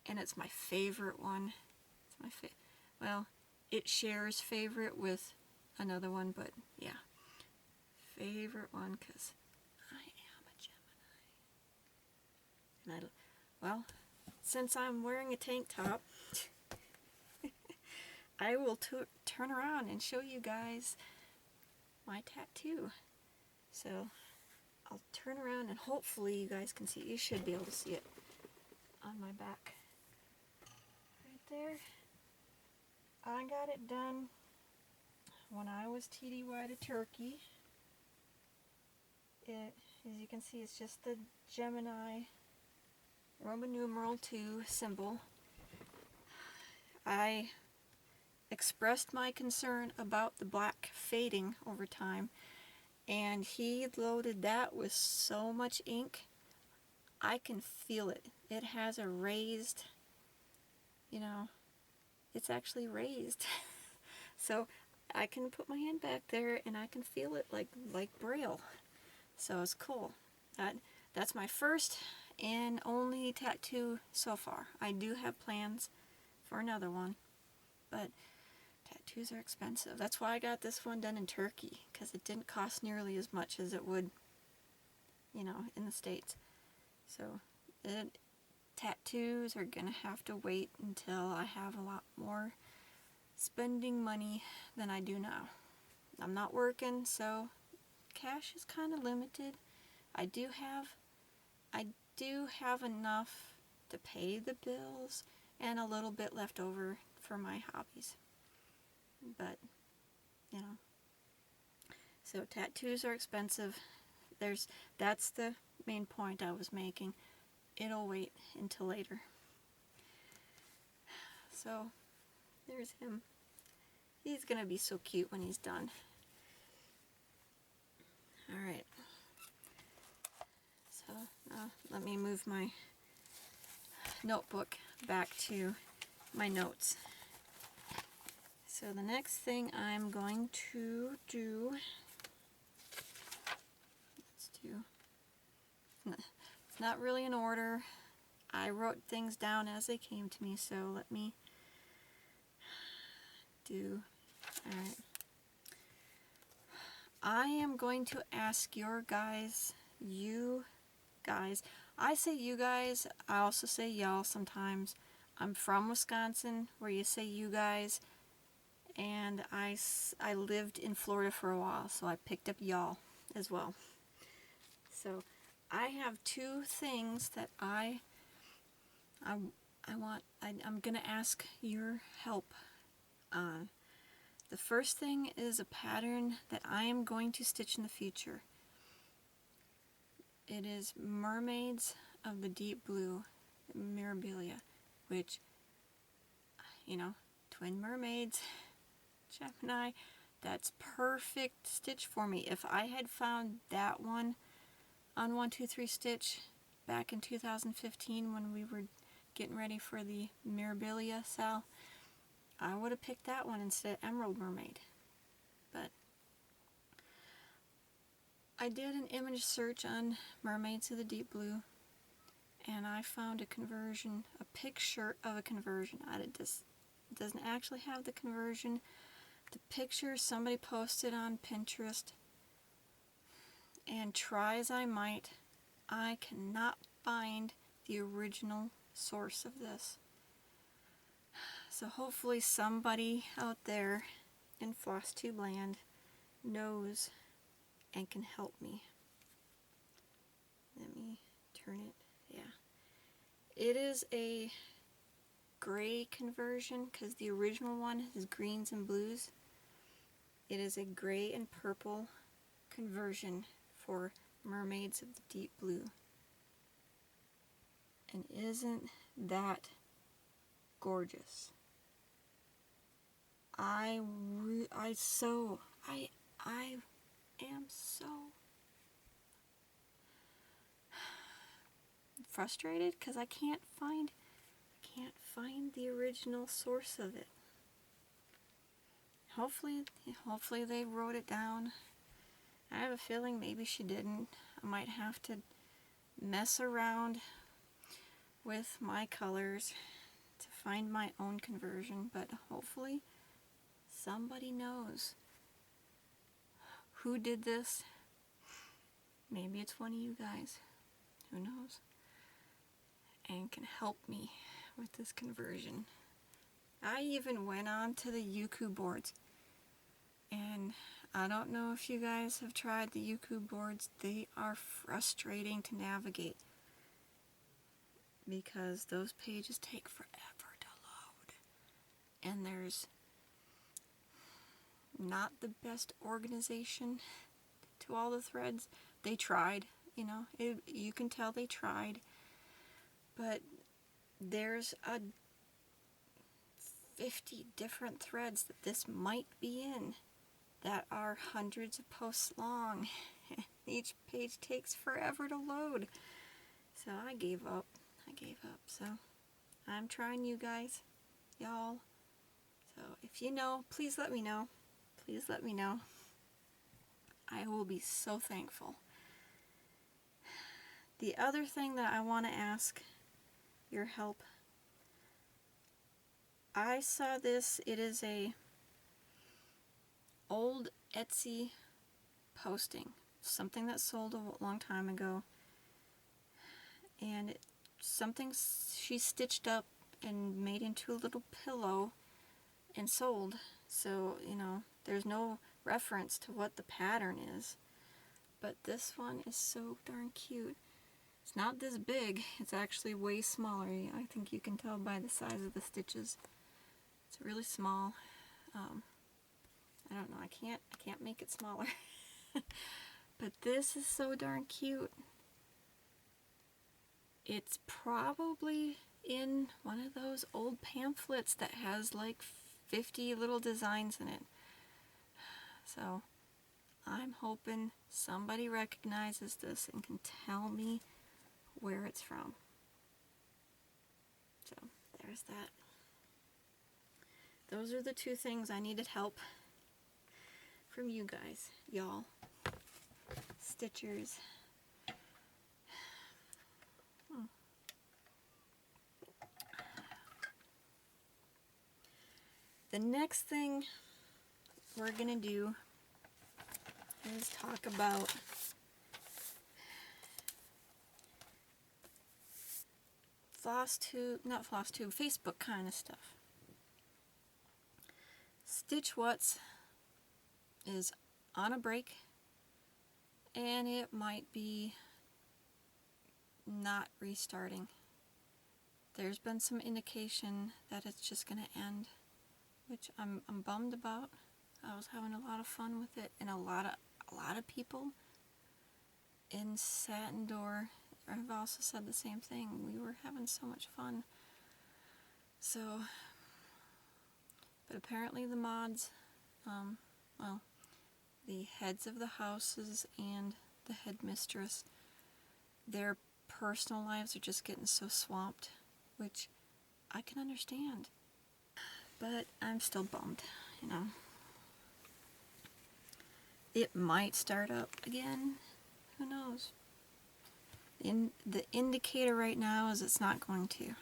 and it's my favorite one. It's my well, it shares favorite with another one, but yeah, favorite one because I am a Gemini. And well, since I'm wearing a tank top, I will turn around and show you guys my tattoo. So I'll turn around and hopefully you guys can see. You should be able to see it on my back. Right there. I got it done when I was TDY to Turkey. As you can see, it's just the Gemini Roman numeral 2 symbol. I expressed my concern about the black fading over time, and he loaded that with so much ink. I can feel it. It has a raised, it's actually raised. So I can put my hand back there and I can feel it like Braille. So it's cool. That's my first and only tattoo so far. I do have plans for another one, but tattoos are expensive. That's why I got this one done in Turkey, because it didn't cost nearly as much as it would, in the States. So tattoos are gonna have to wait until I have a lot more spending money than I do now. I'm not working, so cash is kind of limited. I do have enough to pay the bills and a little bit left over for my hobbies. But, so tattoos are expensive. That's the main point I was making. It'll wait until later. So, there's him. He's gonna be so cute when he's done. Alright. So, now let me move my notebook back to my notes. So the next thing I'm going to do, it's not really in order. I wrote things down as they came to me, so let me do, alright. I am going to ask you guys, I say you guys, I also say y'all sometimes. I'm from Wisconsin, where you say you guys, and I lived in Florida for a while, so I picked up y'all as well. So I have two things that I'm gonna ask your help on. The first thing is a pattern that I am going to stitch in the future. It is Mermaids of the Deep Blue, Mirabilia, which, twin mermaids, Gemini, that's perfect stitch for me. If I had found that one on 123 Stitch back in 2015 when we were getting ready for the Mirabilia sale, I would have picked that one instead of Emerald Mermaid. But I did an image search on Mermaids of the Deep Blue, and I found a picture of a conversion. It doesn't actually have the conversion. The picture somebody posted on Pinterest, and try as I might, I cannot find the original source of this. So hopefully somebody out there in Flosstube land knows and can help me. Let me turn it. Yeah. It is a gray conversion because the original one is greens and blues. It is a gray and purple conversion for Mermaids of the Deep Blue. And isn't that gorgeous? I am so frustrated because I can't find the original source of it. Hopefully they wrote it down. I have a feeling maybe she didn't. I might have to mess around with my colors to find my own conversion, but hopefully somebody knows who did this. Maybe it's one of you guys, who knows, and can help me with this conversion. I even went on to the Yuku boards, and I don't know if you guys have tried the Yuku boards. They are frustrating to navigate because those pages take forever to load, and there's not the best organization to all the threads. They tried, you can tell they tried, but there's 50 different threads that this might be in that are hundreds of posts long. Each page takes forever to load. So I gave up. So I'm trying, you guys, y'all. So if you know, please let me know. Please let me know. I will be so thankful. The other thing that I want to ask your help. I saw this. It is a old Etsy posting, something that sold a long time ago, and something she stitched up and made into a little pillow and sold. So there's no reference to what the pattern is, but this one is so darn cute. It's not this big, it's actually way smaller. I think you can tell by the size of the stitches. It's really small. I don't know, I can't make it smaller. But this is so darn cute. It's probably in one of those old pamphlets that has like 50 little designs in it. So I'm hoping somebody recognizes this and can tell me where it's from. So there's that. Those are the two things I needed help from you guys, y'all, stitchers. The next thing we're gonna do is talk about Flosstube, Facebook kind of stuff. Stitch What's is on a break, and it might be not restarting. There's been some indication that it's just going to end, which I'm bummed about. I was having a lot of fun with it, and a lot of people in Satin Door have also said the same thing. We were having so much fun. So, but apparently the mods, the heads of the houses and the headmistress, their personal lives are just getting so swamped, which I can understand. But I'm still bummed, It might start up again. Who knows? The indicator right now is it's not going to.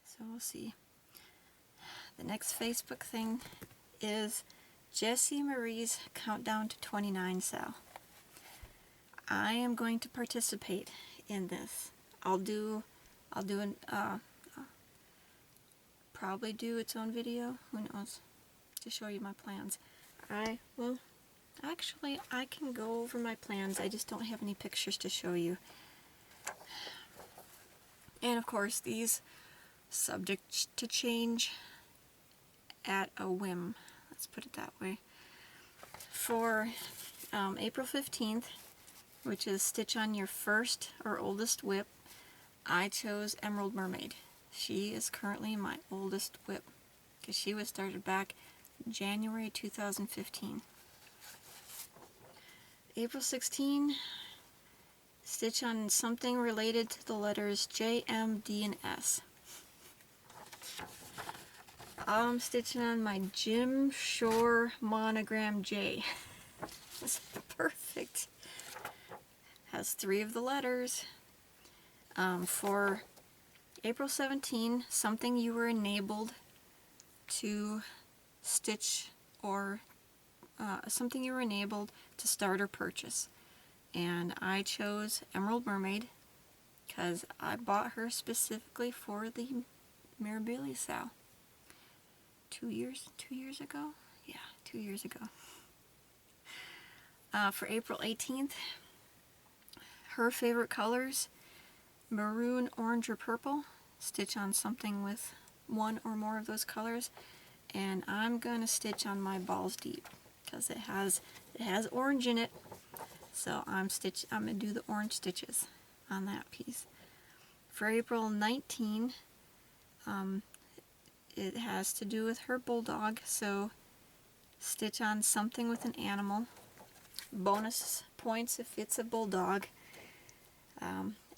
So we'll see. The next Facebook thing is Jessie Marie's Countdown to 29 sale. I am going to participate in this. I'll probably do its own video, who knows, to show you my plans. Actually, I can go over my plans, I just don't have any pictures to show you. And of course, these subject to change at a whim, let's put it that way. For April 15th, which is Stitch on Your First or Oldest Whip, I chose Emerald Mermaid. She is currently my oldest whip because she was started back January 2015. April 16, stitch on something related to the letters J, M, D, and S. I'm stitching on my Jim Shore Monogram J. It's perfect. Has 3 of the letters. For April 17, something you were enabled to stitch, or something you were enabled to start or purchase. And I chose Emerald Mermaid because I bought her specifically for the Mirabilia sale. 2 years ago? Yeah, 2 years ago. For April 18th, her favorite colors, maroon, orange, or purple. Stitch on something with 1 or more of those colors. And I'm going to stitch on my Balls Deep because it has orange in it. So I'm going to do the orange stitches on that piece. For April 19, it has to do with her bulldog, so stitch on something with an animal. Bonus points if it's a bulldog.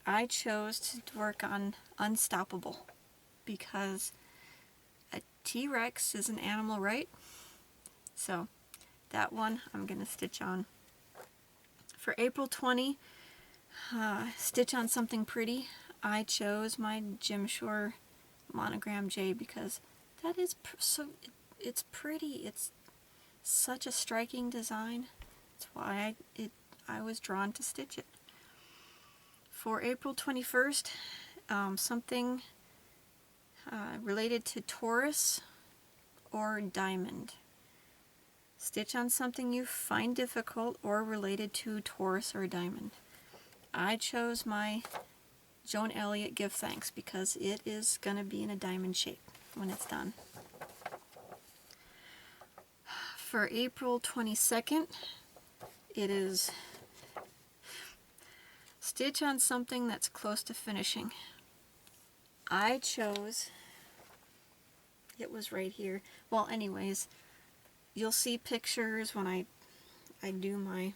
I chose to work on Unstoppable because a T-Rex is an animal, right? So that one I'm going to stitch on. For April 20, stitch on something pretty. I chose my Jim Shore Monogram J because that is it's pretty. It's such a striking design. That's why I was drawn to stitch it. For April 21st, something related to Taurus or Diamond. Stitch on something you find difficult or related to Taurus or Diamond. I chose my Joan Elliott Give Thanks because it is going to be in a diamond shape when it's done. For April 22nd, it is stitch on something that's close to finishing. I chose, it was right here. Well, anyways, you'll see pictures when I do my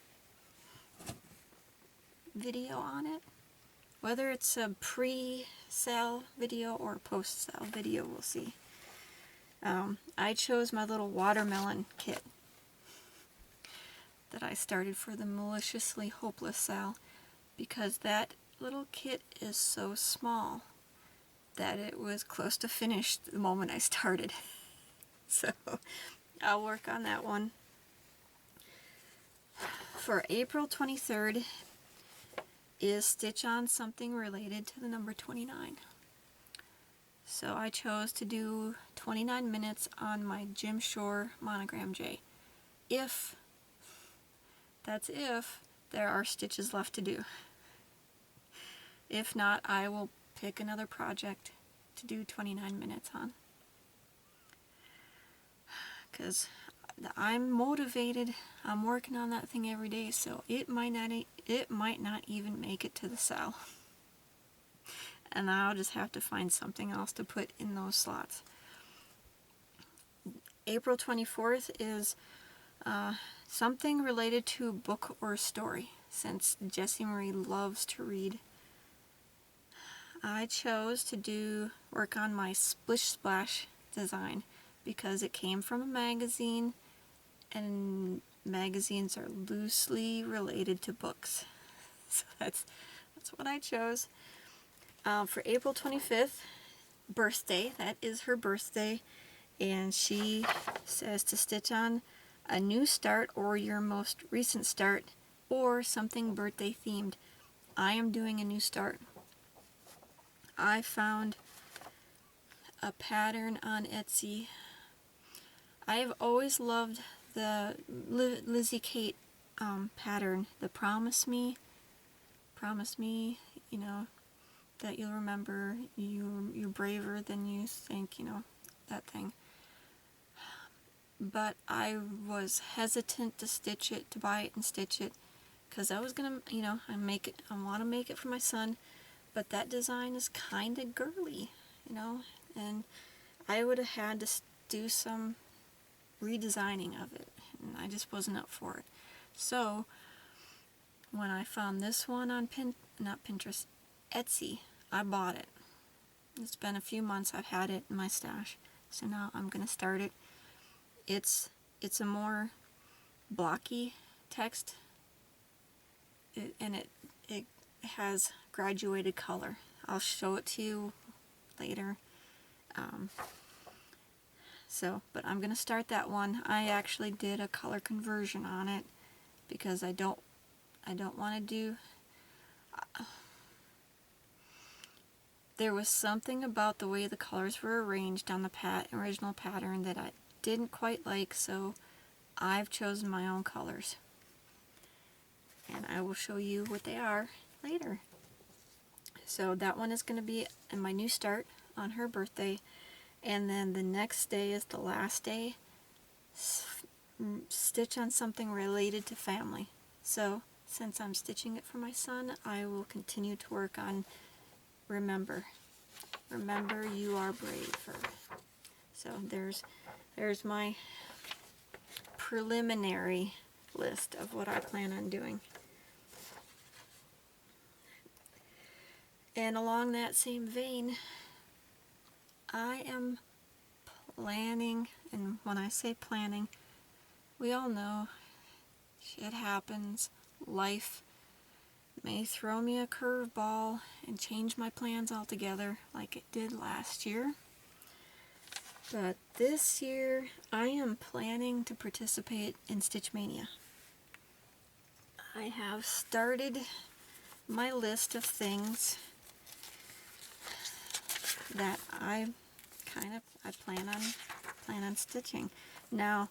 video on it. Whether it's a pre-sale video or a post-sale video, we'll see. I chose my little watermelon kit that I started for the Maliciously Hopeless sale because that little kit is so small that it was close to finished the moment I started. So I'll work on that one. For April 23rd is stitch on something related to the number 29. So I chose to do 29 minutes on my Jim Shore Monogram J. If there are stitches left to do. If not, I will pick another project to do 29 minutes on. Because I'm motivated, I'm working on that thing every day, so it might not even make it to the sale. And I'll just have to find something else to put in those slots. April 24th is something related to a book or a story, since Jessie Marie loves to read. I chose to work on my Splish Splash design because it came from a magazine, and magazines are loosely related to books. So that's what I chose. For April 25th, birthday, that is her birthday, and she says to stitch on a new start or your most recent start or something birthday themed. I am doing a new start. I found a pattern on Etsy. I have always loved the Lizzie Kate pattern, the Promise Me, you know, that you'll remember, you're braver than you think, you know, that thing. But I was hesitant to stitch it, to buy it and stitch it, because I was gonna, you know, I want to make it for my son, but that design is kind of girly, you know, and I would have had to do some redesigning of it, and I just wasn't up for it. So when I found this one on not Pinterest, Etsy, I bought it. It's been a few months I've had it in my stash, so now I'm gonna start it. It's a more blocky text, and it has graduated color. I'll show it to you later. But I'm gonna start that one. I actually did a color conversion on it because I don't want to do. There was something about the way the colors were arranged on the original pattern that I didn't quite like, so I've chosen my own colors. And I will show you what they are later. So that one is going to be in my new start on her birthday, and then the next day is the last day. Stitch on something related to family. So since I'm stitching it for my son, I will continue to work on remember you are braver. So there's my preliminary list of what I plan on doing. And along that same vein, I am planning, and when I say planning, we all know shit happens. Life may throw me a curveball and change my plans altogether like it did last year. But this year, I am planning to participate in Stitch Mania. I have started my list of things that I plan on stitching. Now,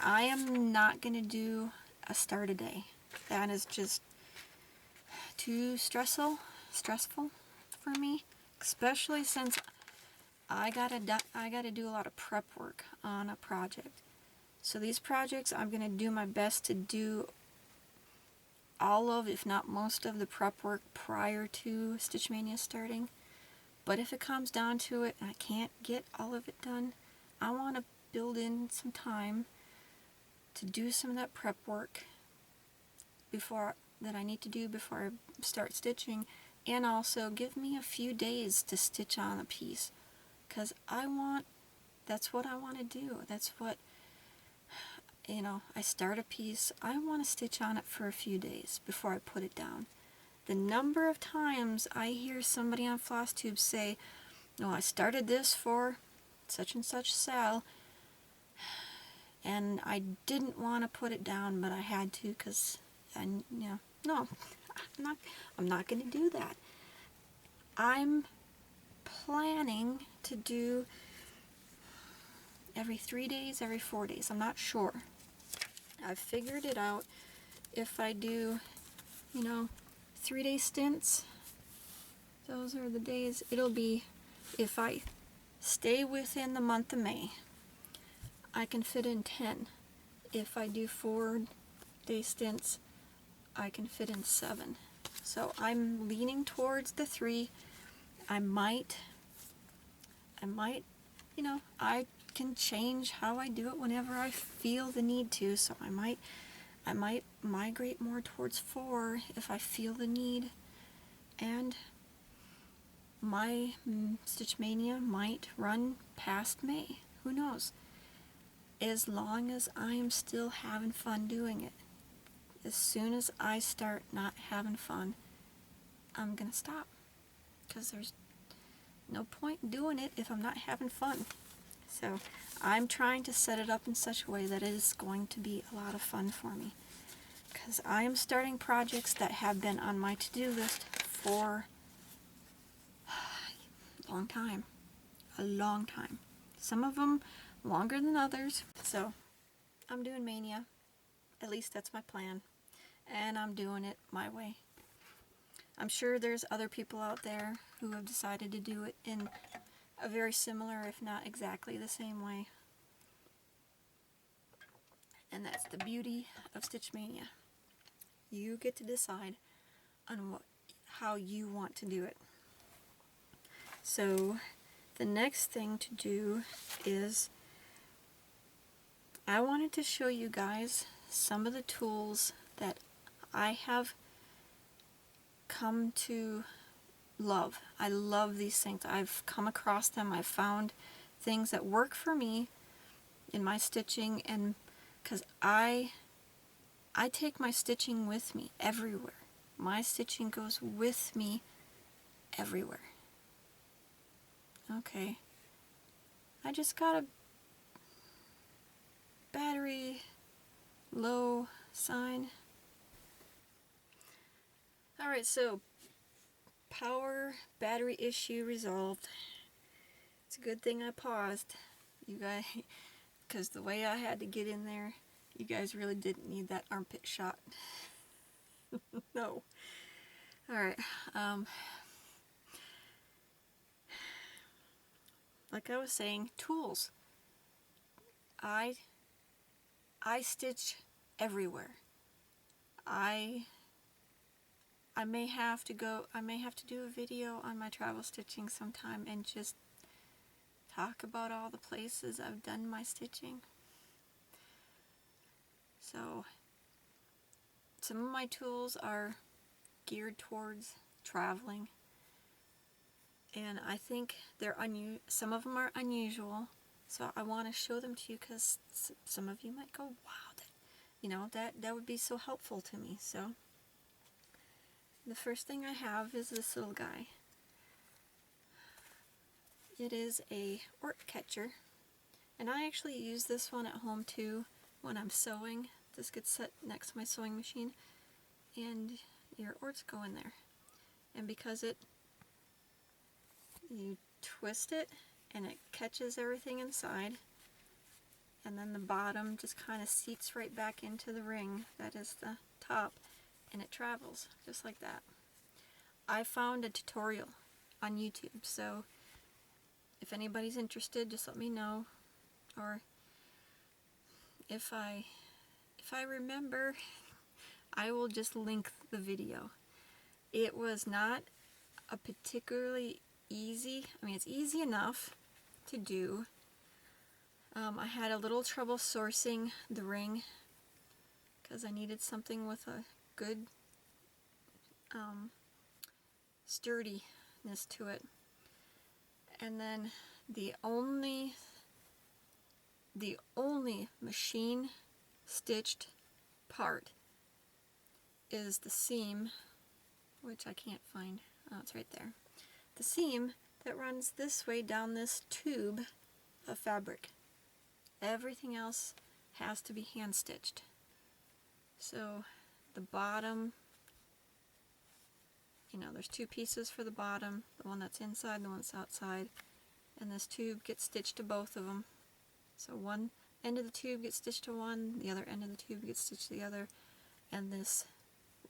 I am not going to do a start a day. That is just too stressful for me, especially since I gotta do a lot of prep work on a project. So these projects, I'm gonna do my best to do all of, if not most of, the prep work prior to Stitch Mania starting. But if it comes down to it and I can't get all of it done, I want to build in some time to do some of that prep work that I need to do before I start stitching, and also give me a few days to stitch on a piece, because that's what I want to do. That's what, I start a piece, I want to stitch on it for a few days before I put it down. The number of times I hear somebody on Flosstube say, no, I started this for such and such sale, and I didn't want to put it down, but I had to because, no, I'm not going to do that. I'm planning to do every 3 days, every 4 days. I'm not sure. I've figured it out. If I do, 3-day stints, those are the days. It'll be, if I stay within the month of May, I can fit in 10. If I do 4-day stints, I can fit in 7. So I'm leaning towards the 3. I might, I can change how I do it whenever I feel the need to. So I might migrate more towards 4 if I feel the need. And my Stitch Mania might run past May. Who knows? As long as I am still having fun doing it. As soon as I start not having fun, I'm gonna stop, because there's no point in doing it if I'm not having fun. So I'm trying to set it up in such a way that it is going to be a lot of fun for me, because I am starting projects that have been on my to-do list for a long time. Some of them longer than others. So I'm doing Mania. At least that's my plan. And I'm doing it my way. I'm sure there's other people out there who have decided to do it in a very similar, if not exactly the same way. And that's the beauty of Stitch Mania. You get to decide on how you want to do it. So the next thing to do is I wanted to show you guys some of the tools that I have come to love. I love these things. I've come across them. I've found things that work for me in my stitching, and because I take my stitching with me everywhere. My stitching goes with me everywhere. Okay. I just got a battery low sign. Alright, so power battery issue resolved. It's a good thing I paused, you guys, because the way I had to get in there, you guys really didn't need that armpit shot. No. Alright, like I was saying, tools. I stitch everywhere. I may have to do a video on my travel stitching sometime and just talk about all the places I've done my stitching. So some of my tools are geared towards traveling, and I think they're some of them are unusual, so I want to show them to you because some of you might go, wow, that would be so helpful to me. So the first thing I have is this little guy. It is a ort catcher, and I actually use this one at home too when I'm sewing. This gets set next to my sewing machine, and your orts go in there. And because you twist it and it catches everything inside, and then the bottom just kind of seats right back into the ring that is the top, and it travels just like that. I found a tutorial on YouTube, so if anybody's interested, just let me know, or if I remember, I will just link the video. It was not a particularly easy, it's easy enough to do. I had a little trouble sourcing the ring because I needed something with a good sturdiness to it. And then the only machine stitched part is the seam, which I can't find. Oh, it's right there. The seam that runs this way down this tube of fabric. Everything else has to be hand stitched. So the bottom, there's two pieces for the bottom, the one that's inside and the one that's outside, and this tube gets stitched to both of them. So one end of the tube gets stitched to one, the other end of the tube gets stitched to the other, and this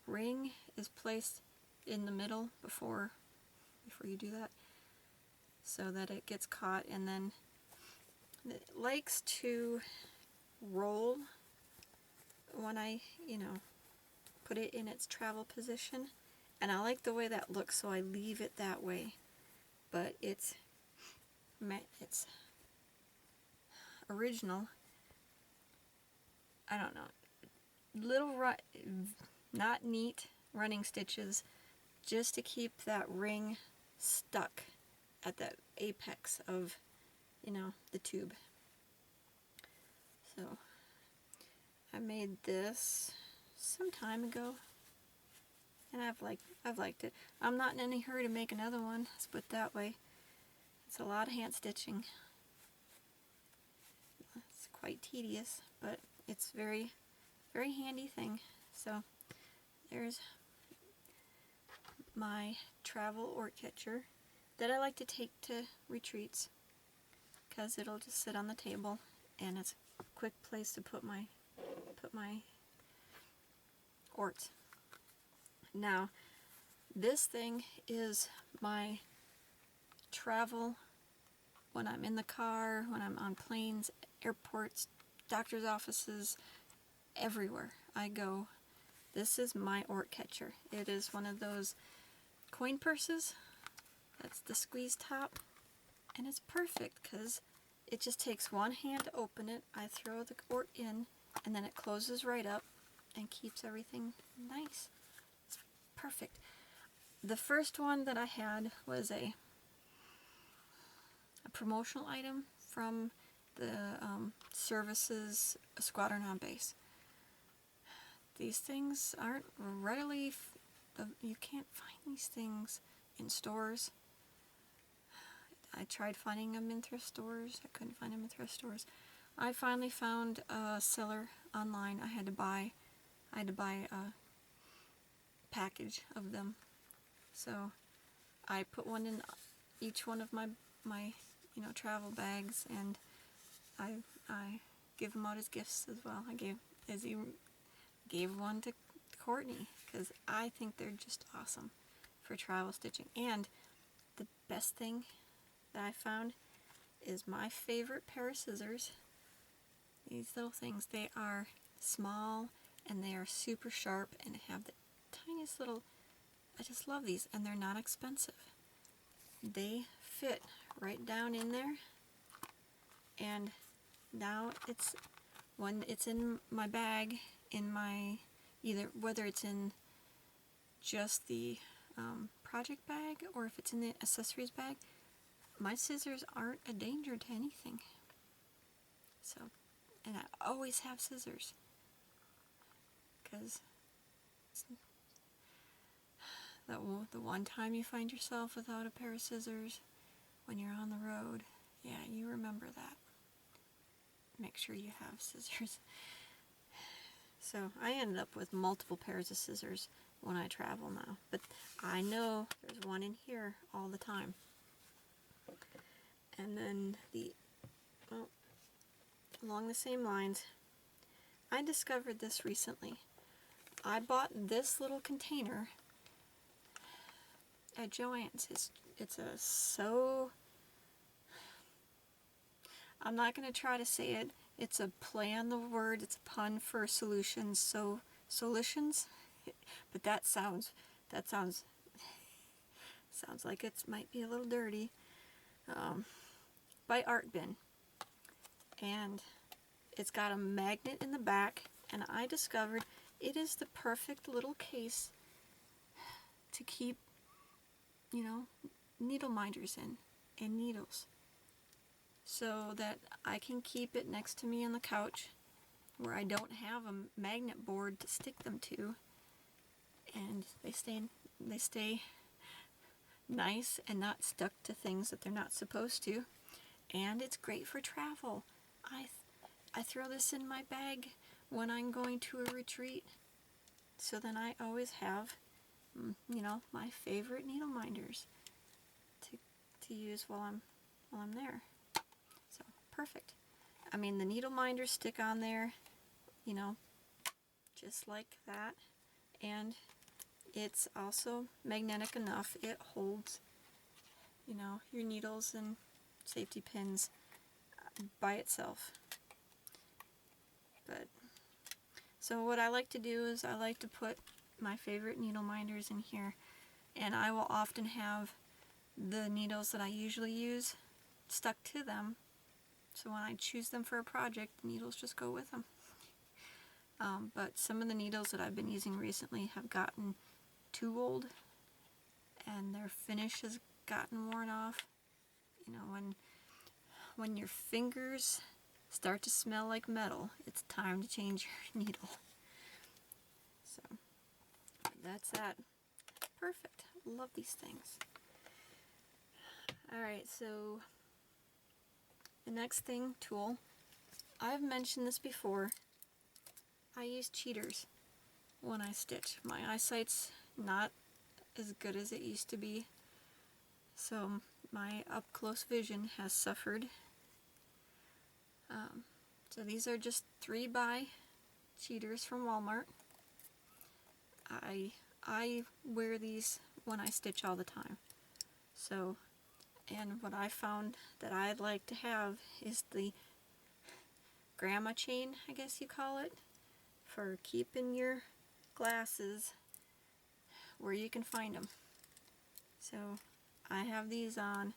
ring is placed in the middle before you do that, so that it gets caught, and then it likes to roll when I, put it in its travel position, and I like the way that looks, so I leave it that way. But it's original. I don't know, little not neat running stitches just to keep that ring stuck at that apex of the tube. So I made this some time ago, and I've liked it. I'm not in any hurry to make another one, let's put it that way. It's a lot of hand stitching. It's quite tedious, but it's very, very handy thing. So there's my travel ort catcher that I like to take to retreats, because it'll just sit on the table and it's a quick place to put my orts. Now this thing is my travel when I'm in the car, when I'm on planes, airports, doctor's offices, everywhere I go. This is my ort catcher. It is one of those coin purses. That's the squeeze top. And it's perfect because it just takes one hand to open it. I throw the quart in and then it closes right up and keeps everything nice. It's perfect. The first one that I had was a promotional item from the Services Squadron on Base. These things aren't readily, you can't find these things in stores. I tried finding them in thrift stores. I couldn't find them in thrift stores. I finally found a seller online. I had to buy a package of them. So I put one in each one of my travel bags, and I give them out as gifts as well. I gave one to Courtney because I think they're just awesome for travel stitching. And the best thing that I found is my favorite pair of scissors. These little things, they are small and they are super sharp and have the tiniest little, I just love these, and they're not expensive. They fit right down in there, and now it's when it's in my bag, in my whether it's in just the project bag or if it's in the accessories bag, my scissors aren't a danger to anything. So, and I always have scissors because the one time you find yourself without a pair of scissors when you're on the road, yeah, you remember that. Make sure you have scissors. So I ended up with multiple pairs of scissors when I travel now, but I know there's one in here all the time. And then along the same lines, I discovered this recently. I bought this little container at Joann's. I'm not going to try to say it. It's a play on the word. It's a pun for solutions. Solutions, but that sounds like it might be a little dirty. By Art Bin, and it's got a magnet in the back, and I discovered it is the perfect little case to keep, needle minders in and needles, so that I can keep it next to me on the couch where I don't have a magnet board to stick them to, and they stay nice and not stuck to things that they're not supposed to. And it's great for travel. I throw this in my bag when I'm going to a retreat, so then I always have, my favorite needle minders to use while I'm there. So perfect. I mean, the needle minders stick on there, just like that, and it's also magnetic enough. It holds, your needles and safety pins by itself. But so what I like to do is I like to put my favorite needle minders in here, and I will often have the needles that I usually use stuck to them, so when I choose them for a project, the needles just go with them. But some of the needles that I've been using recently have gotten too old, and their finish has gotten worn off. When your fingers start to smell like metal, it's time to change your needle. So that's that. Perfect. Love these things. Alright, so the next tool, I've mentioned this before. I use cheaters when I stitch. My eyesight's not as good as it used to be, so my up-close vision has suffered. So these are just 3x cheaters from Walmart. I wear these when I stitch all the time. So, and what I found that I'd like to have is the grandma chain, I guess you call it, for keeping your glasses where you can find them. So I have these on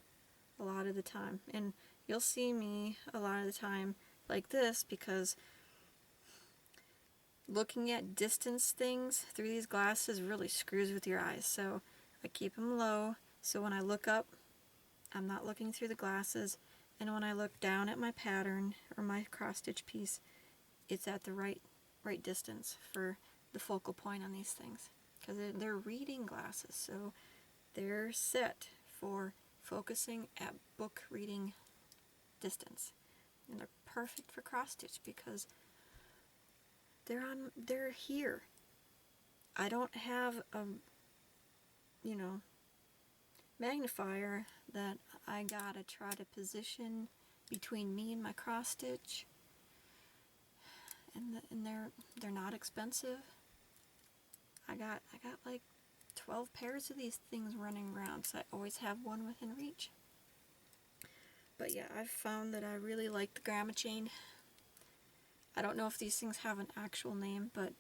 a lot of the time, and you'll see me a lot of the time like this because looking at distance things through these glasses really screws with your eyes. So I keep them low, so when I look up, I'm not looking through the glasses, and when I look down at my pattern or my cross stitch piece, it's at the right distance for the focal point on these things, because they're reading glasses, so they're set for focusing at book reading distance, and they're perfect for cross stitch because they're here. I don't have a magnifier that I gotta try to position between me and my cross stitch, and they're not expensive. I got like 12 pairs of these things running around, so I always have one within reach. But yeah, I've found that I really like the grandma chain. I don't know if these things have an actual name, but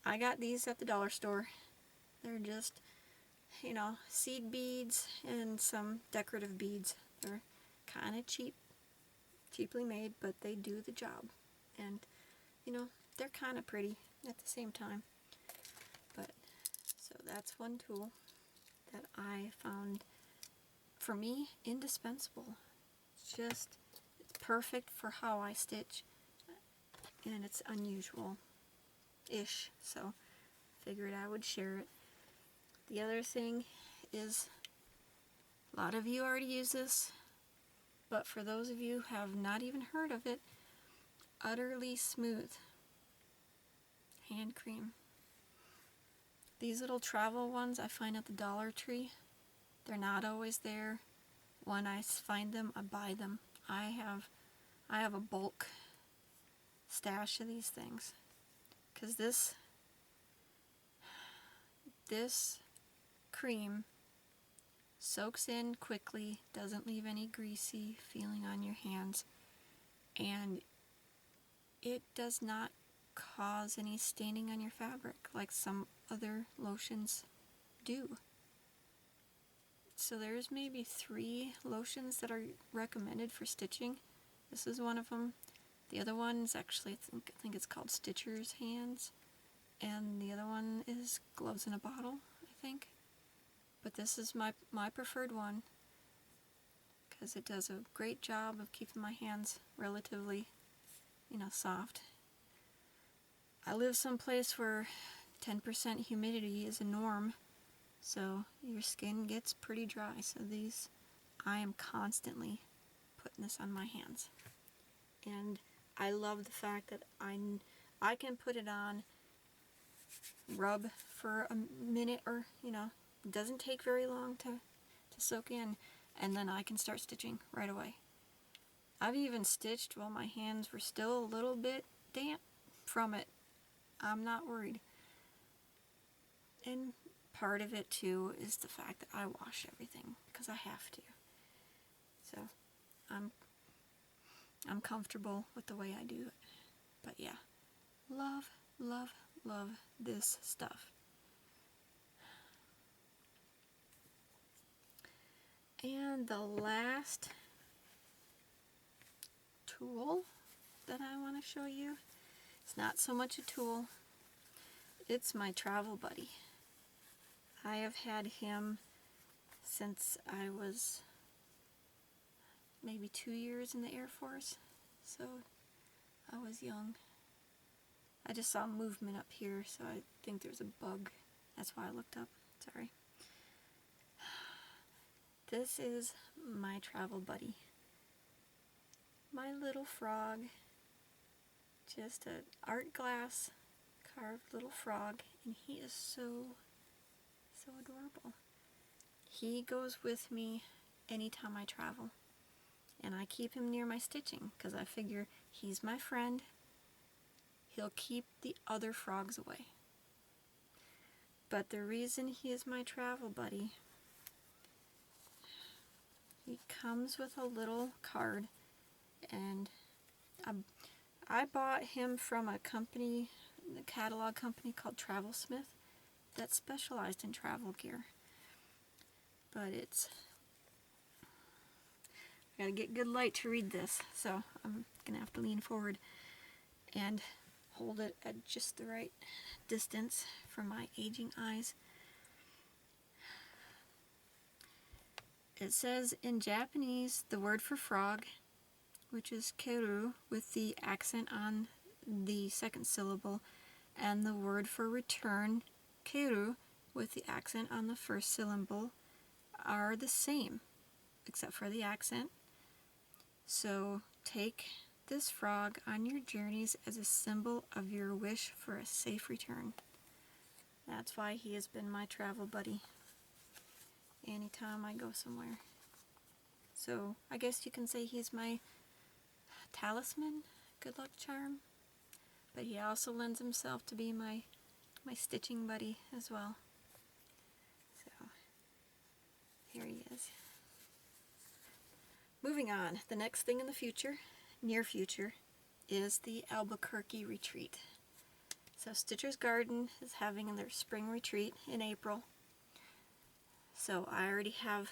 I got these at the dollar store. They're just, seed beads and some decorative beads. They're kind of cheaply made, but they do the job. And, they're kind of pretty at the same time. But, so that's one tool that I found, for me, indispensable. It's perfect for how I stitch, and it's unusual-ish, so figured I would share it. The other thing is, a lot of you already use this, but for those of you who have not even heard of it, Utterly Smooth hand cream. These little travel ones I find at the Dollar Tree. They're not always there. When I find them, I buy them. I have a bulk stash of these things, because this cream soaks in quickly, doesn't leave any greasy feeling on your hands, and it does not cause any staining on your fabric like some other lotions do. So there's maybe 3 lotions that are recommended for stitching. This is one of them. The other one is actually, I think it's called Stitcher's Hands, and the other one is Gloves in a Bottle, I think. But this is my preferred one, because it does a great job of keeping my hands relatively, soft. I live someplace where 10% humidity is a norm, so your skin gets pretty dry. So I am constantly putting this on my hands. And I love the fact that I can put it on, rub for a minute, or, it doesn't take very long to soak in, and then I can start stitching right away. I've even stitched while my hands were still a little bit damp from it. I'm not worried. And part of it too is the fact that I wash everything because I have to. So I'm comfortable with the way I do it. But yeah, love, love, love this stuff. And the last tool that I want to show you, it's not so much a tool, it's my travel buddy. I have had him since I was maybe 2 years in the Air Force, so I was young. I just saw movement up here, so I think there's a bug. That's why I looked up. Sorry. This is my travel buddy. My little frog. Just an art glass carved little frog, and he is so adorable. He goes with me anytime I travel, and I keep him near my stitching because I figure he's my friend. He'll keep the other frogs away. But the reason he is my travel buddy, he comes with a little card, and I bought him from a company, a catalog company called Travelsmith that specialized in travel gear. but it's, I gotta get good light to read this, so I'm gonna have to lean forward and hold it at just the right distance from my aging eyes. It says in Japanese the word for frog, which is keru, with the accent on the second syllable, and the word for return, keru, with the accent on the first syllable, are the same, except for the accent. So take this frog on your journeys as a symbol of your wish for a safe return. That's why he has been my travel buddy anytime I go somewhere. So I guess you can say he's my talisman, good luck charm, but he also lends himself to be my stitching buddy as well. So here he is. Moving on, the next thing in the future, near future, is the Albuquerque retreat. So Stitcher's Garden is having their spring retreat in April. So I already have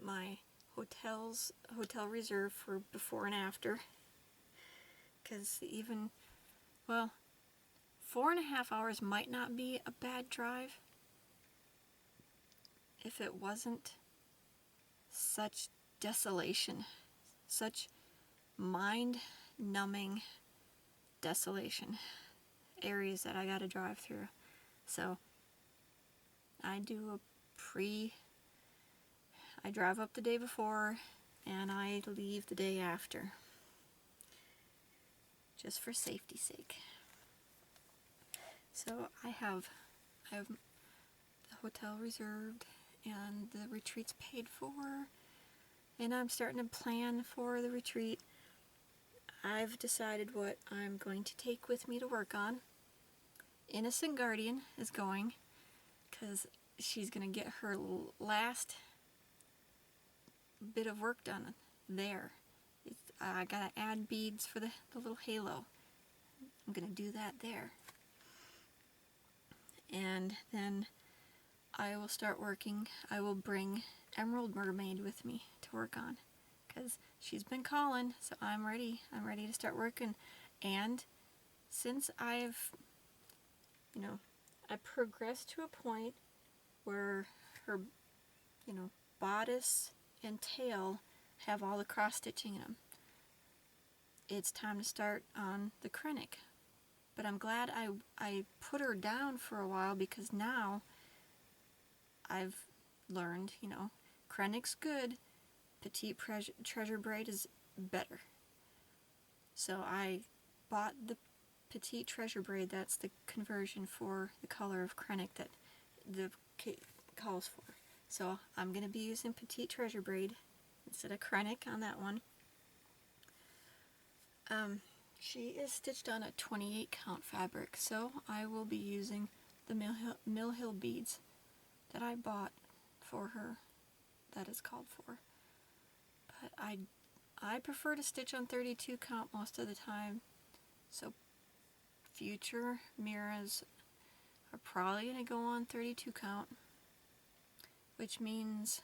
my hotel reserved for before and after. Because even, well, 4.5 hours might not be a bad drive if it wasn't such desolation, such mind-numbing desolation areas that I gotta drive through. So I do I drive up the day before and I leave the day after, just for safety's sake. So I have the hotel reserved and the retreat's paid for, and I'm starting to plan for the retreat. I've decided what I'm going to take with me to work on. Innocent Guardian is going, because she's going to get her last bit of work done there. I gotta add beads for the little halo. I'm going to do that there. And then I will start working. I will bring Emerald Mermaid with me to work on, because she's been calling, so I'm ready. I'm ready to start working. And since I've I progressed to a point where her, bodice and tail have all the cross stitching in them, it's time to start on the Krennic. But I'm glad I put her down for a while, because now I've learned, Krennic's good, Petite Treasure Braid is better. So I bought the Petite Treasure Braid. That's the conversion for the color of Krennic that the kit calls for. So I'm going to be using Petite Treasure Braid instead of Krennic on that one. She is stitched on a 28 count fabric, so I will be using the Mill Hill beads that I bought for her, that is called for. But I prefer to stitch on 32 count most of the time, so future mirrors are probably going to go on 32 count, which means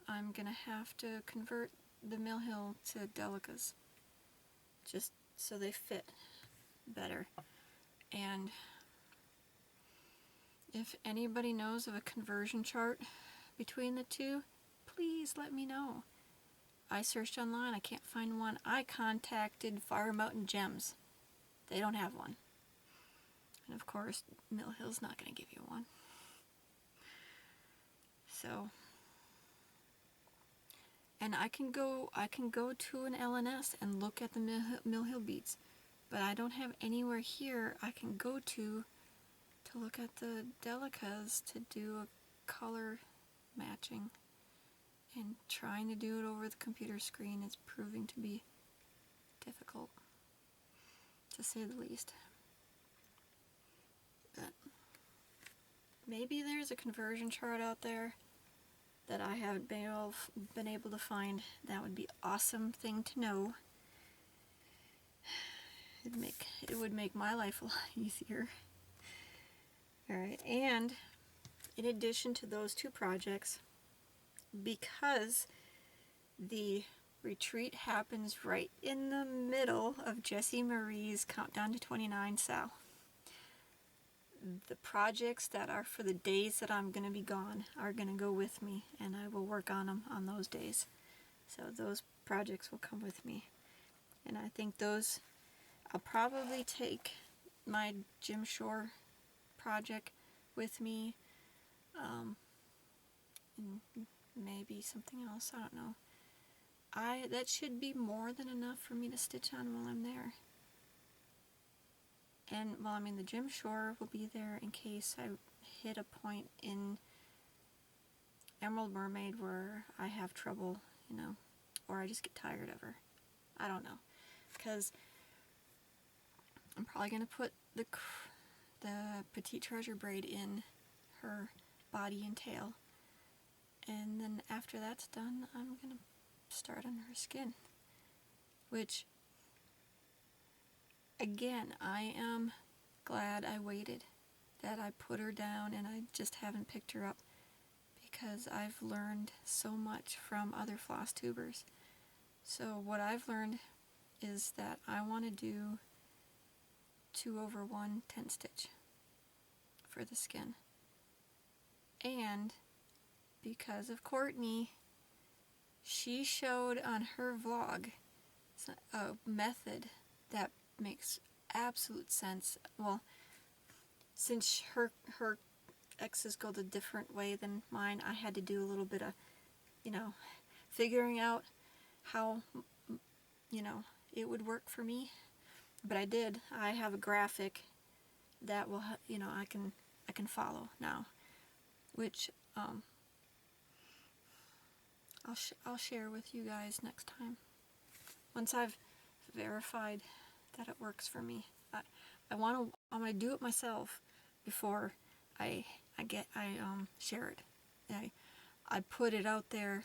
I'm going to have to convert the Mill Hill to Delicas, just so they fit better. And if anybody knows of a conversion chart between the two, please let me know. I searched online, I can't find one. I contacted Fire Mountain Gems. They don't have one. And of course, Mill Hill's not going to give you one. So, and I can go to an LNS and look at the Mill Hill beads, but I don't have anywhere here I can go to look at the Delicas to do a color matching. And trying to do it over the computer screen is proving to be difficult, to say the least. But maybe there's a conversion chart out there that I haven't been able to find. That would be an awesome thing to know. It would make my life a lot easier. Alright, and in addition to those 2 projects, because the retreat happens right in the middle of Jessie Marie's Countdown to 29 sale. The projects that are for the days that I'm going to be gone are going to go with me, and I will work on them on those days. So those projects will come with me. And I think those, I'll probably take my Jim Shore project with me, and maybe something else, I don't know. That should be more than enough for me to stitch on while I'm there. And, well, I mean, the Jim Shore will be there in case I hit a point in Emerald Mermaid where I have trouble, you know, or I just get tired of her. I don't know. Because I'm probably going to put the Petite Treasure braid in her body and tail. And then after that's done, I'm going to start on her skin. Which, again, I am glad I waited. That I put her down and I just haven't picked her up. Because I've learned so much from other floss tubers. So what I've learned is that I want to do 2/1 10 stitch for the skin. And because of Courtney, she showed on her vlog a method that makes absolute sense. Well, since her X's go the different way than mine, I had to do a little bit of, you know, figuring out how, you know, it would work for me. But I did. I have a graphic that will, you know, I can follow now, which I'll share with you guys next time once I've verified that it works for me. I want to do it myself before I share it. I put it out there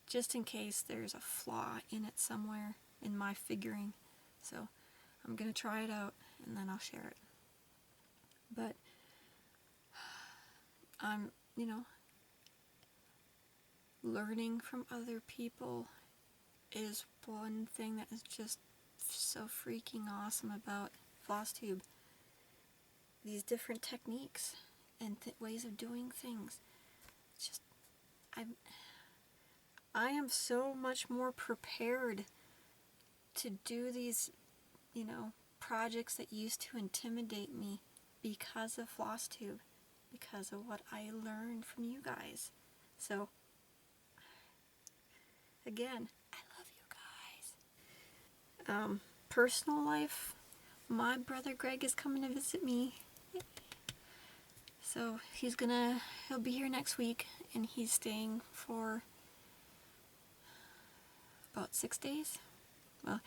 just in case there's a flaw in it somewhere in my figuring. So I'm going to try it out and then I'll share it. But I'm, you know, learning from other people is one thing that is just so freaking awesome about Flosstube. These different techniques and ways of doing things. It's just, I am so much more prepared to do these, you know, projects that used to intimidate me because of Flosstube, because of what I learned from you guys. So, again, I love you guys. Personal life, my brother Greg is coming to visit me. So he'll be here next week, and he's staying for about 6 days. Well,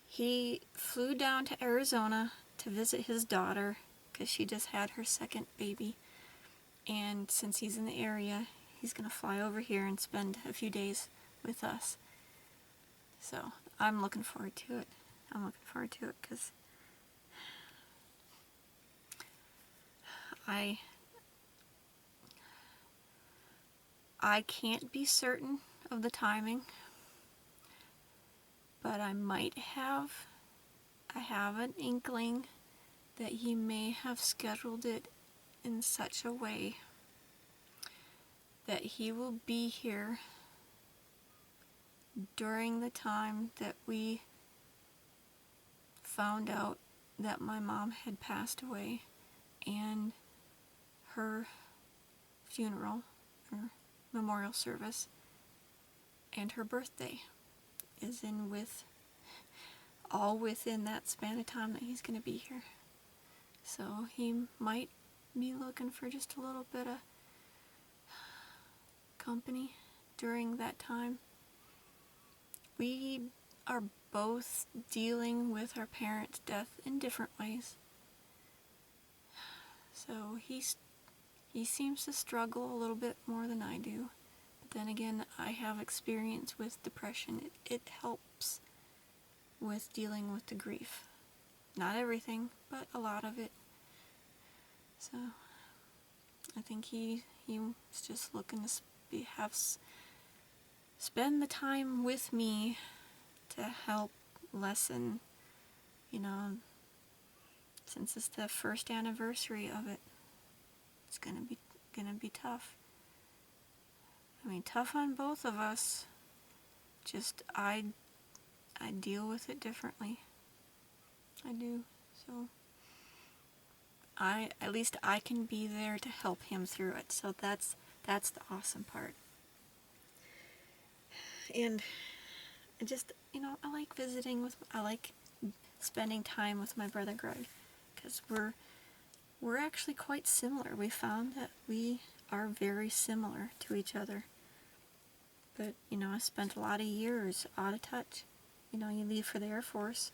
he flew down to Arizona to visit his daughter because she just had her second baby. And since he's in the area, he's going to fly over here and spend a few days with us. So I'm looking forward to it. Because I can't be certain of the timing, but I have an inkling that he may have scheduled it in such a way that he will be here during the time that we found out that my mom had passed away, and her funeral or memorial service and her birthday is all within that span of time that he's going to be here. So he might be looking for just a little bit of company during that time. We are both dealing with our parents' death in different ways. So he seems to struggle a little bit more than I do. But then again, I have experience with depression. It helps with dealing with the grief. Not everything, but a lot of it. So, I think he was just looking to spend the time with me to help lessen, you know, since it's the first anniversary of it. It's gonna be tough. I mean, tough on both of us. Just I deal with it differently. I do. So at least I can be there to help him through it. So that's the awesome part. And I just, I like I like spending time with my brother Greg, because we're actually quite similar. We found that we are very similar to each other. But, I spent a lot of years out of touch. You leave for the Air Force,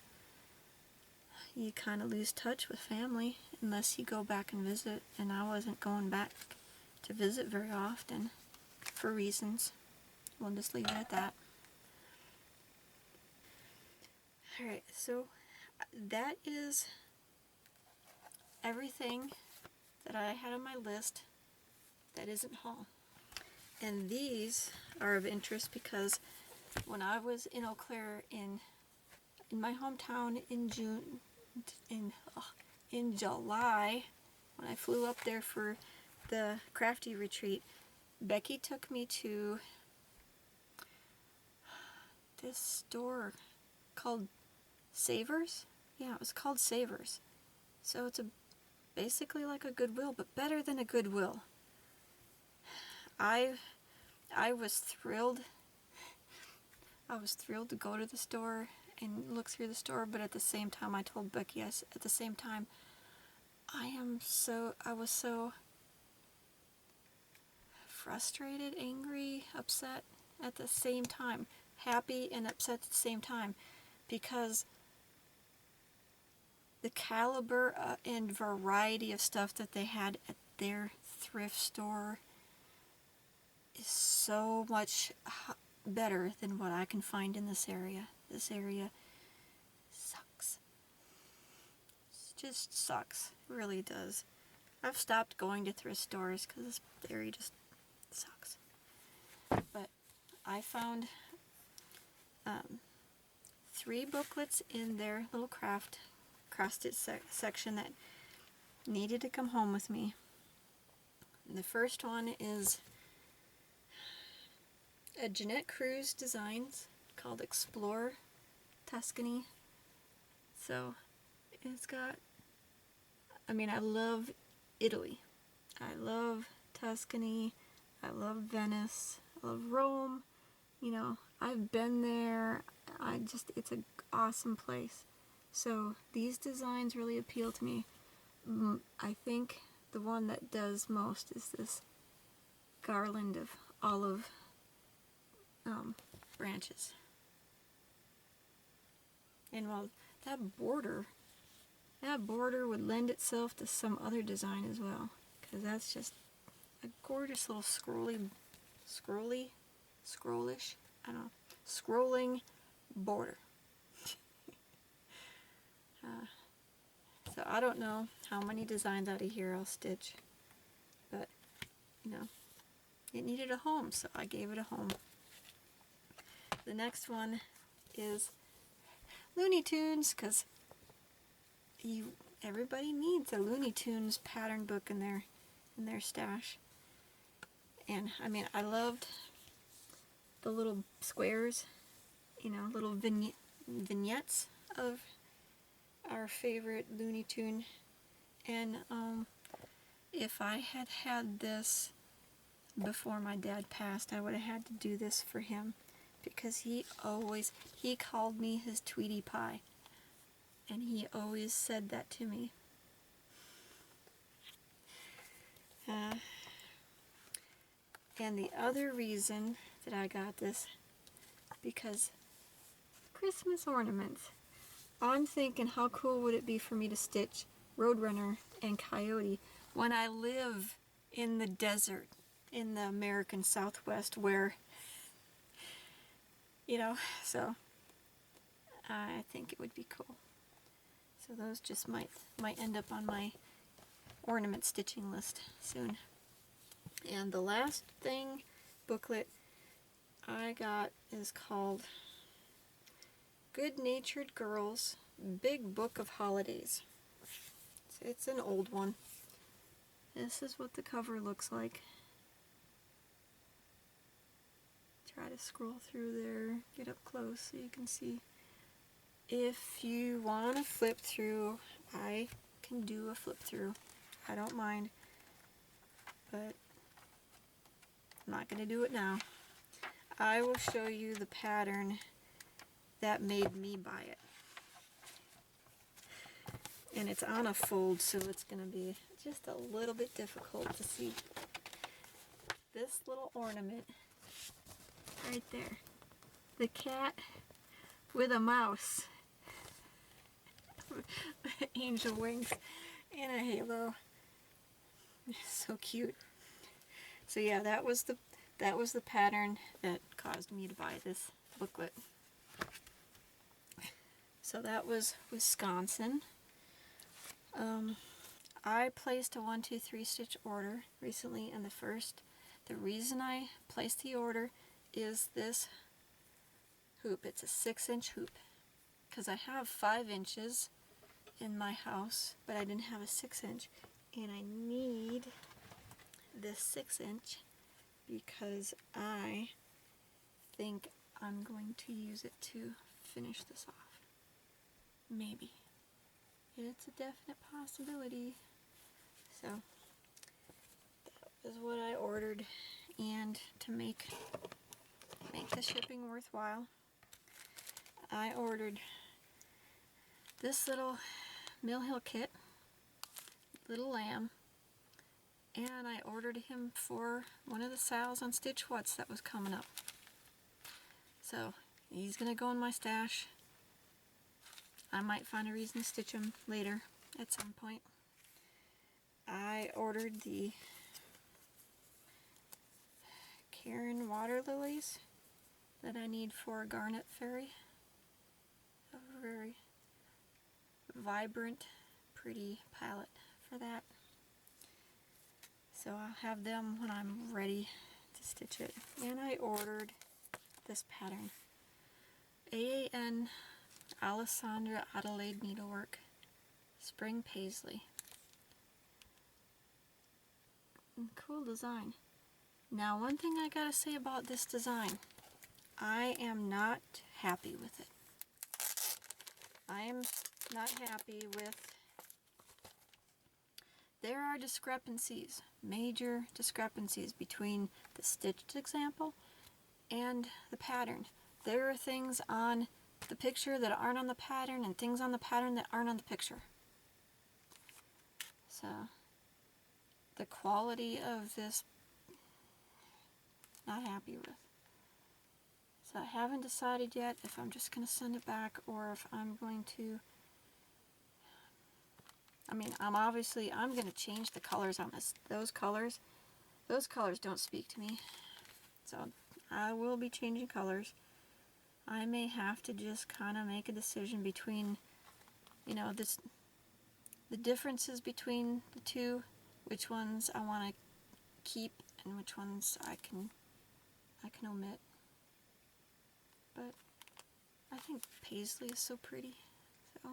you kind of lose touch with family unless you go back and visit, and I wasn't going back to visit very often for reasons. We'll just leave it at that. Alright, so that is everything that I had on my list that isn't haul. And these are of interest because when I was in Eau Claire in my hometown in July, when I flew up there for the crafty retreat, Becky took me to this store called Savers. Yeah, it was called Savers. So it's basically like a Goodwill, but better than a Goodwill. I was thrilled. I was thrilled to go to the store and look through the store, but at the same time I told Becky, at the same time, I was so frustrated, angry, upset at the same time, happy and upset at the same time, because the caliber and variety of stuff that they had at their thrift store is so much better than what I can find in this area. This area sucks. It just sucks. It really does. I've stopped going to thrift stores because this area just sucks. But I found 3 booklets in their little cross-stitch section that needed to come home with me. The first one is a Jeanette Cruz Designs called Explore Tuscany. So it's got, I love Italy. I love Tuscany. I love Venice. I love Rome. I've been there. It's an awesome place. So these designs really appeal to me. I think the one that does most is this garland of olive branches. And while that border would lend itself to some other design as well, because that's just a gorgeous little scrollish, I don't know, scrolling border. So I don't know how many designs out of here I'll stitch, but it needed a home, so I gave it a home. The next one is Looney Tunes, because everybody needs a Looney Tunes pattern book in their stash. And I loved the little squares, little vignettes of our favorite Looney Tune. And if I had had this before my dad passed, I would have had to do this for him, because he called me his Tweety Pie, and he always said that to me. And the other reason that I got this, because Christmas ornaments. I'm thinking, how cool would it be for me to stitch Roadrunner and Coyote when I live in the desert in the American Southwest, where, so I think it would be cool. So those just might end up on my ornament stitching list soon. And the last thing, booklet, I got is called Good Natured Girls Big Book of Holidays. It's an old one. This is what the cover looks like. Try to scroll through there, get up close so you can see. If you want to flip through, I can do a flip through. I don't mind, but I'm not going to do it now. I will show you the pattern that made me buy it. And it's on a fold, so it's going to be just a little bit difficult to see. This little ornament right there. The cat with a mouse. Angel wings and a halo. So cute. So yeah, that was the pattern that caused me to buy this booklet. So that was Wisconsin. I placed a 1, 2, 3 stitch order recently, and the reason I placed the order is this hoop. It's a 6-inch hoop because I have 5 inches in my house, but I didn't have a 6-inch, and I need this 6-inch because I think I'm going to use it to finish this off. Maybe. It's a definite possibility. So that is what I ordered, and to make the shipping worthwhile, I ordered this little Mill Hill kit, Little Lamb, and I ordered him for one of the sales on Stitch What's that was coming up. So he's gonna go in my stash. I might find a reason to stitch him later at some point. I ordered the Karen water lilies that I need for Garnet Fairy. A very vibrant, pretty palette for that. So I'll have them when I'm ready to stitch it. And I ordered this pattern. AAN Alessandra Adelaide Needlework Spring Paisley. Cool design. Now, one thing I gotta say about this design, I am not happy with it. I am not happy with, there are discrepancies, major discrepancies between the stitched example and the pattern. There are things on the picture that aren't on the pattern, and things on the pattern that aren't on the picture. So the quality of this, not happy with. So I haven't decided yet if I'm just going to send it back or if I'm going to, I'm going to change the colors on this. Those colors don't speak to me. So I will be changing colors. I may have to just kind of make a decision between, the differences between the two, which ones I want to keep and which ones I can omit. But I think Paisley is so pretty. So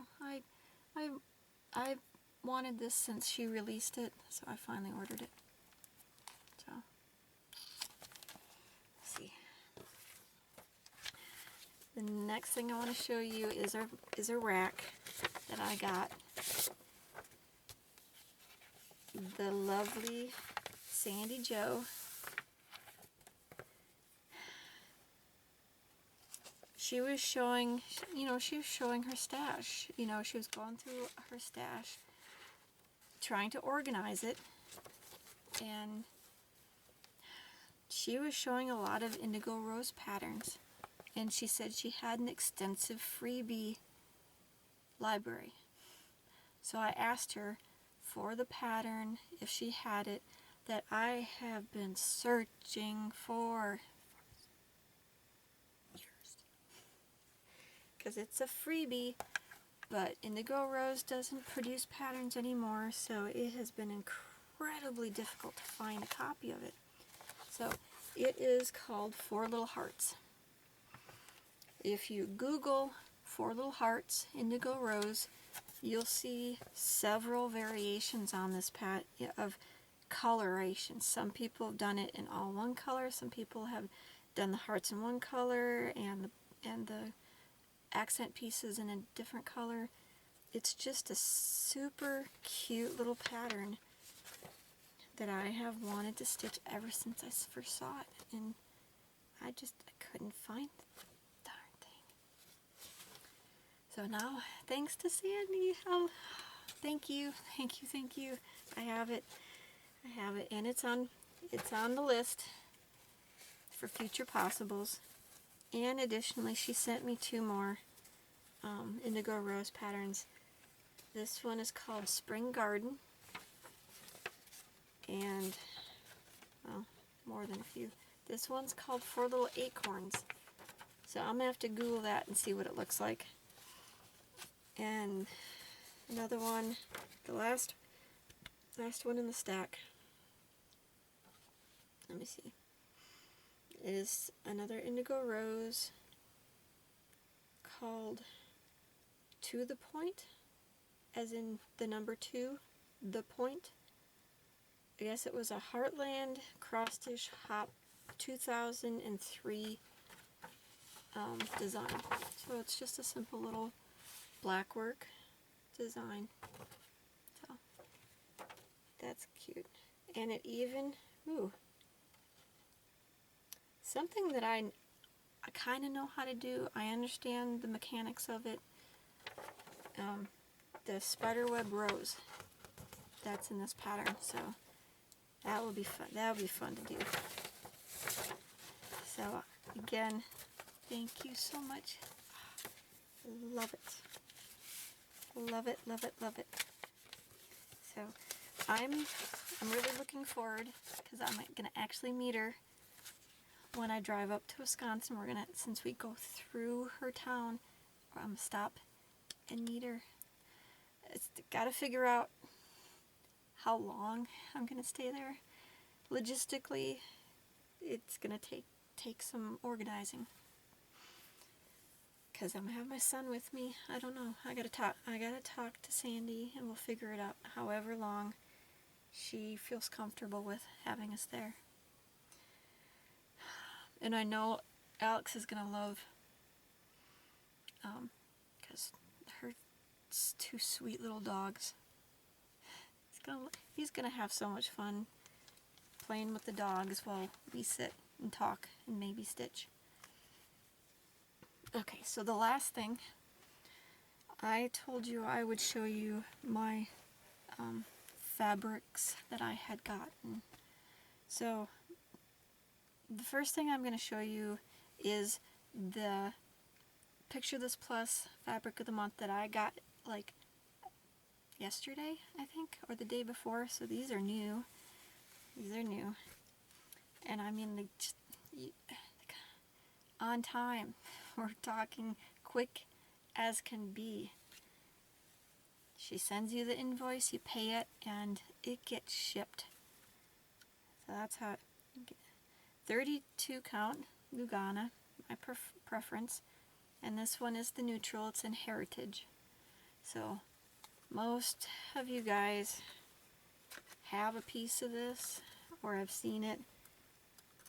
I wanted this since she released it, so I finally ordered it. So let's see. The next thing I want to show you is a rack that I got. The lovely Sandy Jo. She was showing, her stash. She was going through her stash, trying to organize it, and she was showing a lot of indigo rose patterns. And she said she had an extensive freebie library. So I asked her for the pattern, if she had it, that I have been searching for years. Because it's a freebie, but Indigo Rose doesn't produce patterns anymore, so it has been incredibly difficult to find a copy of it. So it is called Four Little Hearts. If you Google Four Little Hearts Indigo Rose, you'll see several variations on this of coloration. Some people have done it in all one color. Some people have done the hearts in one color and the accent pieces in a different color. It's just a super cute little pattern that I have wanted to stitch ever since I first saw it, and I couldn't find the darn thing. So now, thanks to Sandy, thank you. I have it, and it's on the list for future possibles. And additionally, she sent me 2 more Indigo Rose patterns. This one is called Spring Garden, and, well, more than a few. This one's called Four Little Acorns. So I'm going to have to Google that and see what it looks like. And another one, the last one in the stack, let me see, is another Indigo Rose called To the Point, as in the number 2, the point. I guess it was a Heartland Cross Stitch Hop 2003 design. So it's just a simple little black work design. So that's cute. And it even, something that I kind of know how to do. I understand the mechanics of it. The spiderweb rose, that's in this pattern, so that will be fun. That will be fun to do. So again, thank you so much. Love it. Love it, love it, love it. So I'm really looking forward, because I'm gonna actually meet her when I drive up to Wisconsin. We're gonna, since we go through her town, I'm gonna stop and meet her. It's gotta figure out how long I'm gonna stay there. Logistically, it's gonna take some organizing, because I'm gonna have my son with me. I don't know. I gotta talk to Sandy, and we'll figure it out. However long she feels comfortable with having us there. And I know Alex is gonna love, because her 2 sweet little dogs. He's gonna have so much fun playing with the dogs while we sit and talk and maybe stitch. Okay, so the last thing, I told you I would show you my fabrics that I had gotten. So the first thing I'm going to show you is the Picture This Plus Fabric of the Month that I got like yesterday, I think, or the day before. So these are new. And I mean, on time. We're talking quick as can be. She sends you the invoice, you pay it, and it gets shipped. So that's how 32 count Lugana, my preference. And this one is the neutral, it's in Heritage. So most of you guys have a piece of this or have seen it.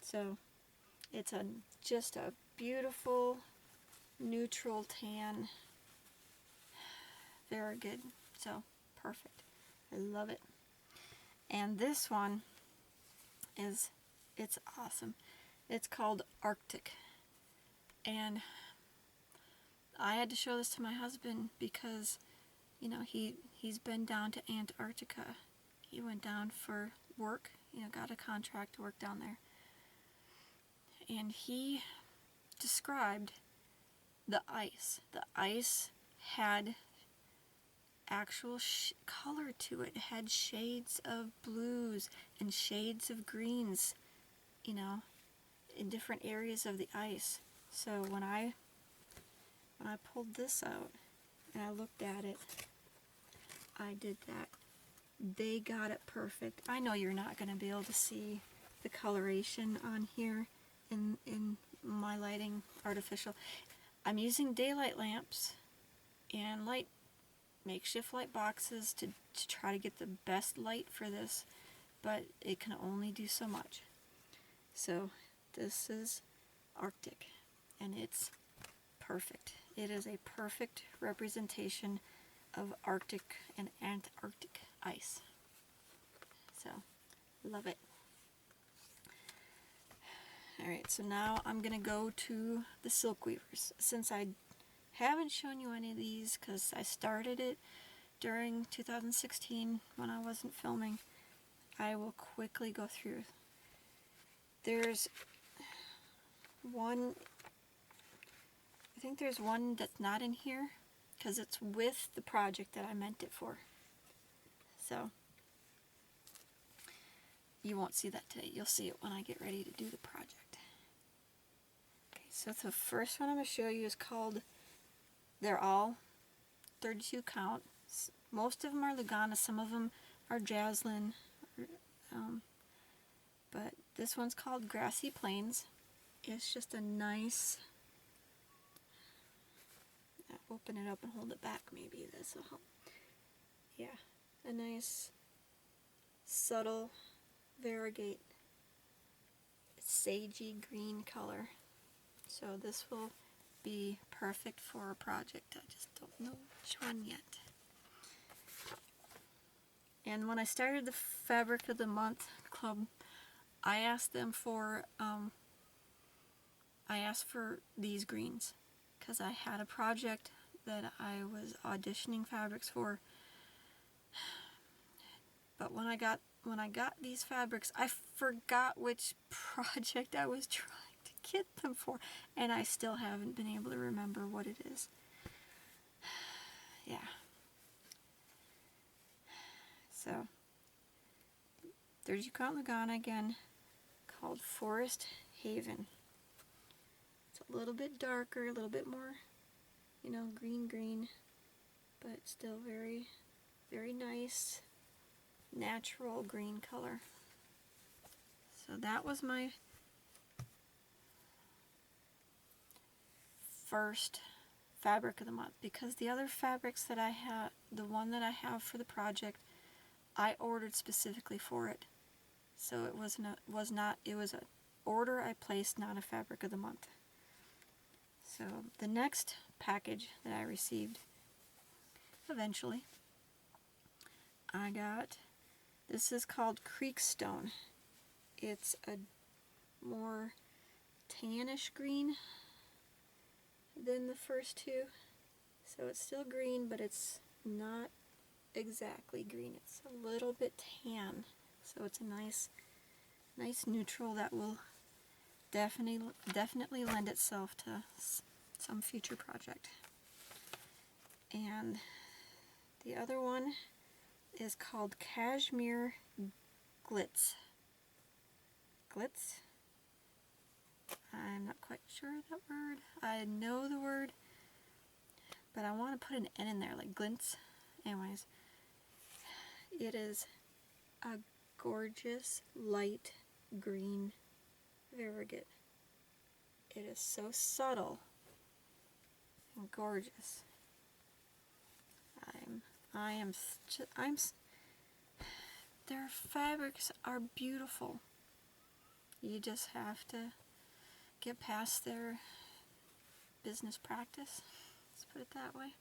So it's just a beautiful neutral tan. Very good. So perfect. I love it. And this one it's awesome. It's called Arctic. And I had to show this to my husband because, you know, he's been down to Antarctica. He went down for work, you know, got a contract to work down there. And he described the ice. The ice had actual color to it. It had shades of blues and shades of greens, you know, in different areas of the ice. So when I pulled this out and I looked at it, I did that. They got it perfect. I know you're not going to be able to see the coloration on here in my lighting artificial. I'm using daylight lamps and makeshift light boxes to try to get the best light for this, but it can only do so much. So this is Arctic, and it's perfect. It is a perfect representation of Arctic and Antarctic ice. So, love it. Alright, so now I'm going to go to the silk weavers. Since I haven't shown you any of these because I started it during 2016 when I wasn't filming, I will quickly go through. There's one, I think there's one that's not in here because it's with the project that I meant it for. So, you won't see that today. You'll see it when I get ready to do the project. Okay, so the first one I'm going to show you is called, they're all 32 count. Most of them are Lugana, some of them are Jaslyn, but this one's called Grassy Plains. It's just a nice, open it up and hold it back, maybe this will help. Yeah, a nice, subtle, variegate, sagey green color. So this will be perfect for a project. I just don't know which one yet. And when I started the Fabric of the Month Club, I asked them for, I asked for these greens because I had a project that I was auditioning fabrics for. But when I got these fabrics, I forgot which project I was trying to get them for, and I still haven't been able to remember what it is. Yeah. So, there's Yukon Lugana again, called Forest Haven. It's a little bit darker, a little bit more, you know, green, but still very, very nice, natural green color. So that was my first fabric of the month, because the other fabrics that I have, the one that I have for the project, I ordered specifically for it. So it was an order I placed, not a fabric of the month. So the next package that I received eventually, I got, this is called Creekstone. It's a more tannish green than the first two. So it's still green, but it's not exactly green. It's a little bit tan. So it's a nice neutral that will definitely lend itself to some future project. And the other one is called Cashmere Glitz. Glitz? I'm not quite sure that word. I know the word, but I want to put an N in there, like glintz. Anyways, it is a gorgeous light green variegated. It is so subtle and gorgeous. Their fabrics are beautiful. You just have to get past their business practice. Let's put it that way.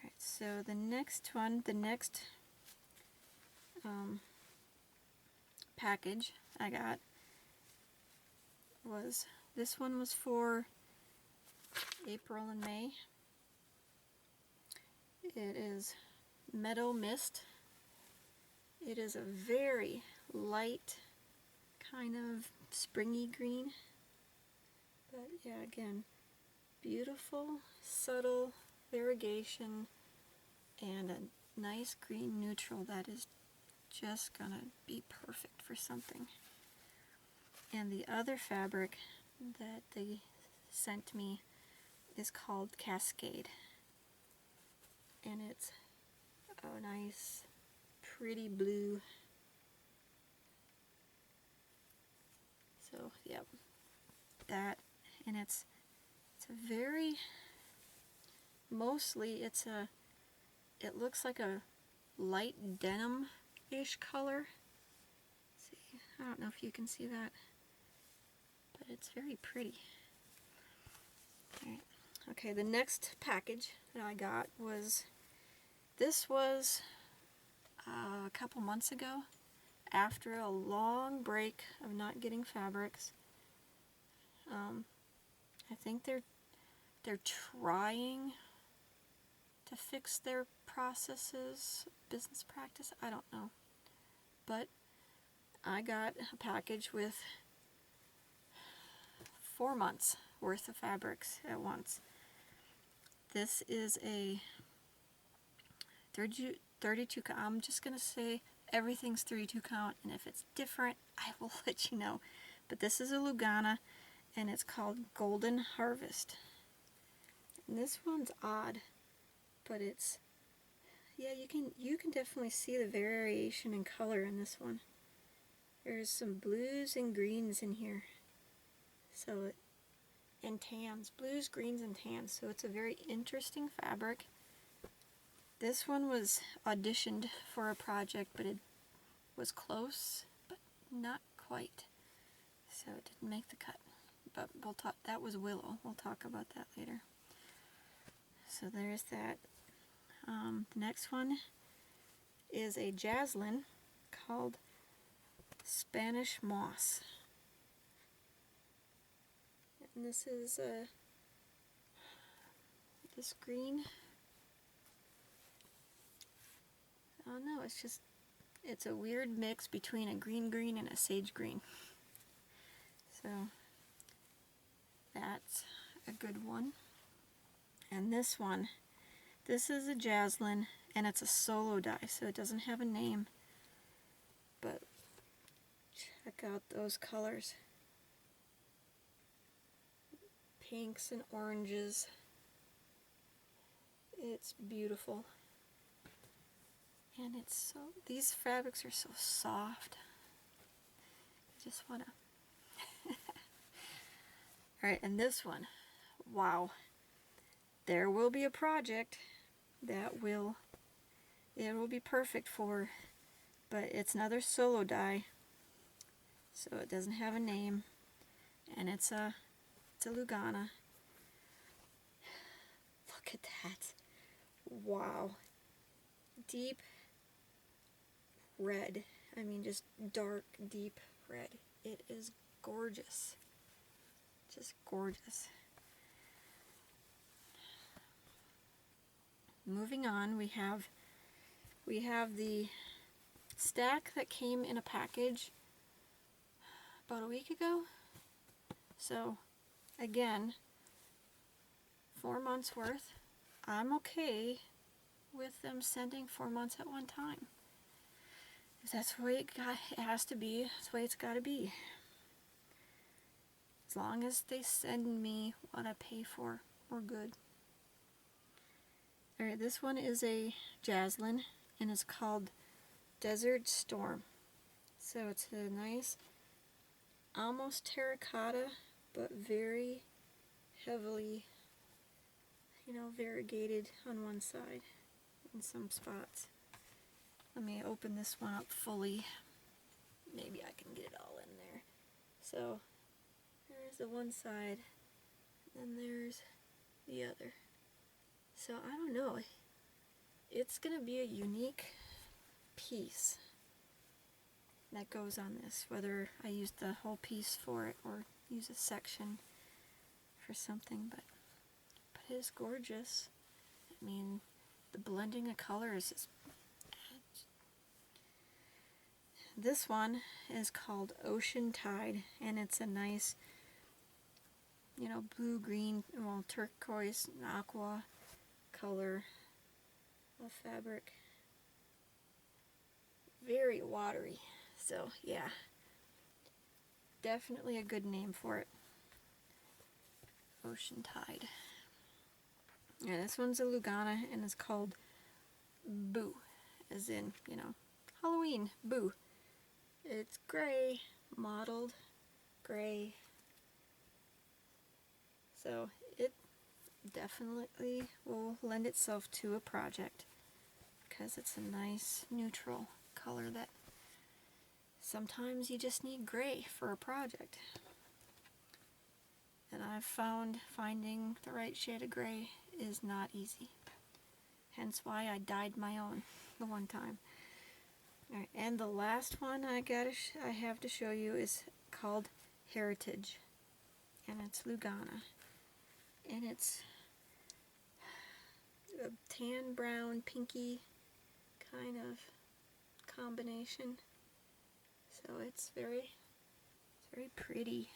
Alright, so the next one, package I got was, this one was for April and May. It is Meadow Mist. It is a very light, kind of springy green. But yeah, again, beautiful, subtle variegation and a nice green neutral that is just gonna be perfect for something. And the other fabric that they sent me is called Cascade. And it's a nice pretty blue. So yep, that, and it's a very, mostly it looks like a light denim-ish color. Let's see, I don't know if you can see that, but it's very pretty. Alright. Okay, the next package that I got was, this was a couple months ago, after a long break of not getting fabrics. I think they're trying to fix their processes, business practice, I don't know. But I got a package with 4 months worth of fabrics at once. This is a 32 count. I'm just going to say everything's 32 count, and if it's different, I will let you know. But this is a Lugana, and it's called Golden Harvest. And this one's odd, but it's, yeah, you can definitely see the variation in color in this one. There's some blues and greens in here. So, and tans, blues, greens, and tans. So it's a very interesting fabric. This one was auditioned for a project, but it was close, but not quite. So it didn't make the cut. But we'll talk, that was willow. We'll talk about that later. So there's that. The next one is a jaslyn called Spanish Moss. And this is this green. Oh no, it's a weird mix between a green and a sage green. So that's a good one. And this one, this is a jaslyn, and it's a solo dye, so it doesn't have a name. But check out those colors. Pinks and oranges. It's beautiful. And it's so, these fabrics are so soft. I just want to. Alright, and this one, wow. There will be a project that it will be perfect for, but it's another solo dye, so it doesn't have a name, and it's a Lugana. Look at that. Wow. Deep red. I mean, just dark, deep red. It is gorgeous. Just gorgeous. Moving on, we have the stack that came in a package about a week ago. So again, 4 months worth. I'm okay with them sending 4 months at one time. If that's the way it has to be, that's the way it's got to be. As long as they send me what I pay for, we're good. Alright, this one is a jaslyn, and it's called Desert Storm. So it's a nice, almost terracotta, but very heavily, variegated on one side in some spots. Let me open this one up fully. Maybe I can get it all in there. So there's the one side, and then there's the other. So I don't know. It's going to be a unique piece that goes on this, whether I use the whole piece for it or use a section for something, but it is gorgeous. I mean, the blending of colors is... This one is called Ocean Tide, and it's a nice, blue, green, well, turquoise, and aqua color of fabric. Very watery. So, yeah. Definitely a good name for it. Ocean Tide. Yeah, this one's a Lugana, and it's called Boo. as in, you know, Halloween, boo. It's gray, mottled gray. So it definitely will lend itself to a project because it's a nice neutral color that sometimes you just need gray for a project. And I've found finding the right shade of gray is not easy. Hence why I dyed my own the one time. Alright, and the last one I have to show you is called Heritage. And it's Lugana. And it's a tan, brown, pinky kind of combination. So it's very pretty.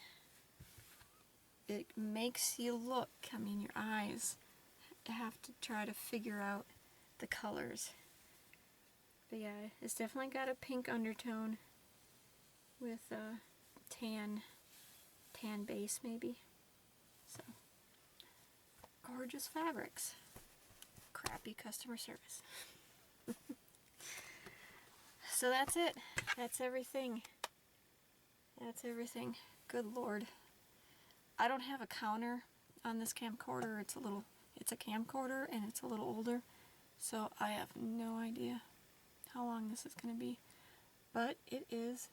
It makes you look, I mean your eyes have to try to figure out the colors. But yeah, it's definitely got a pink undertone with a tan base maybe. So, gorgeous fabrics. Crappy customer service. So that's it. That's everything. That's everything. Good Lord. I don't have a counter on this camcorder. It's a camcorder and it's a little older. So I have no idea how long this is going to be. But it is.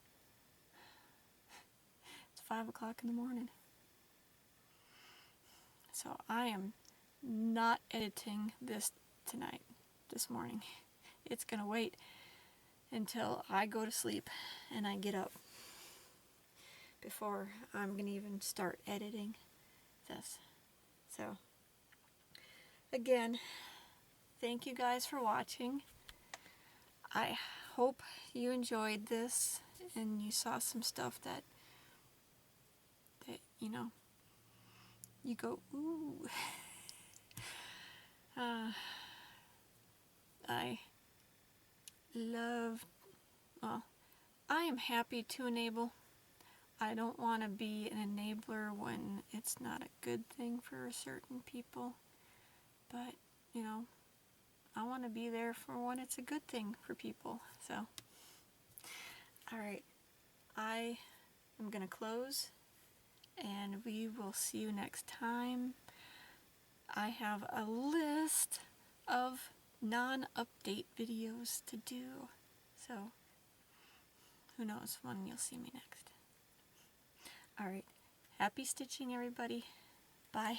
It's 5 o'clock in the morning. So I am not editing this this morning. It's going to wait until I go to sleep and I get up before I'm going to even start editing this. So, again, thank you guys for watching. I hope you enjoyed this and you saw some stuff that you know, you go, ooh. I am happy to enable. I don't want to be an enabler when it's not a good thing for certain people. But, you know, I want to be there for when it's a good thing for people. So, alright. I am going to close. And we will see you next time. I have a list of non-update videos to do. So, who knows when you'll see me next. Alright, happy stitching everybody. Bye.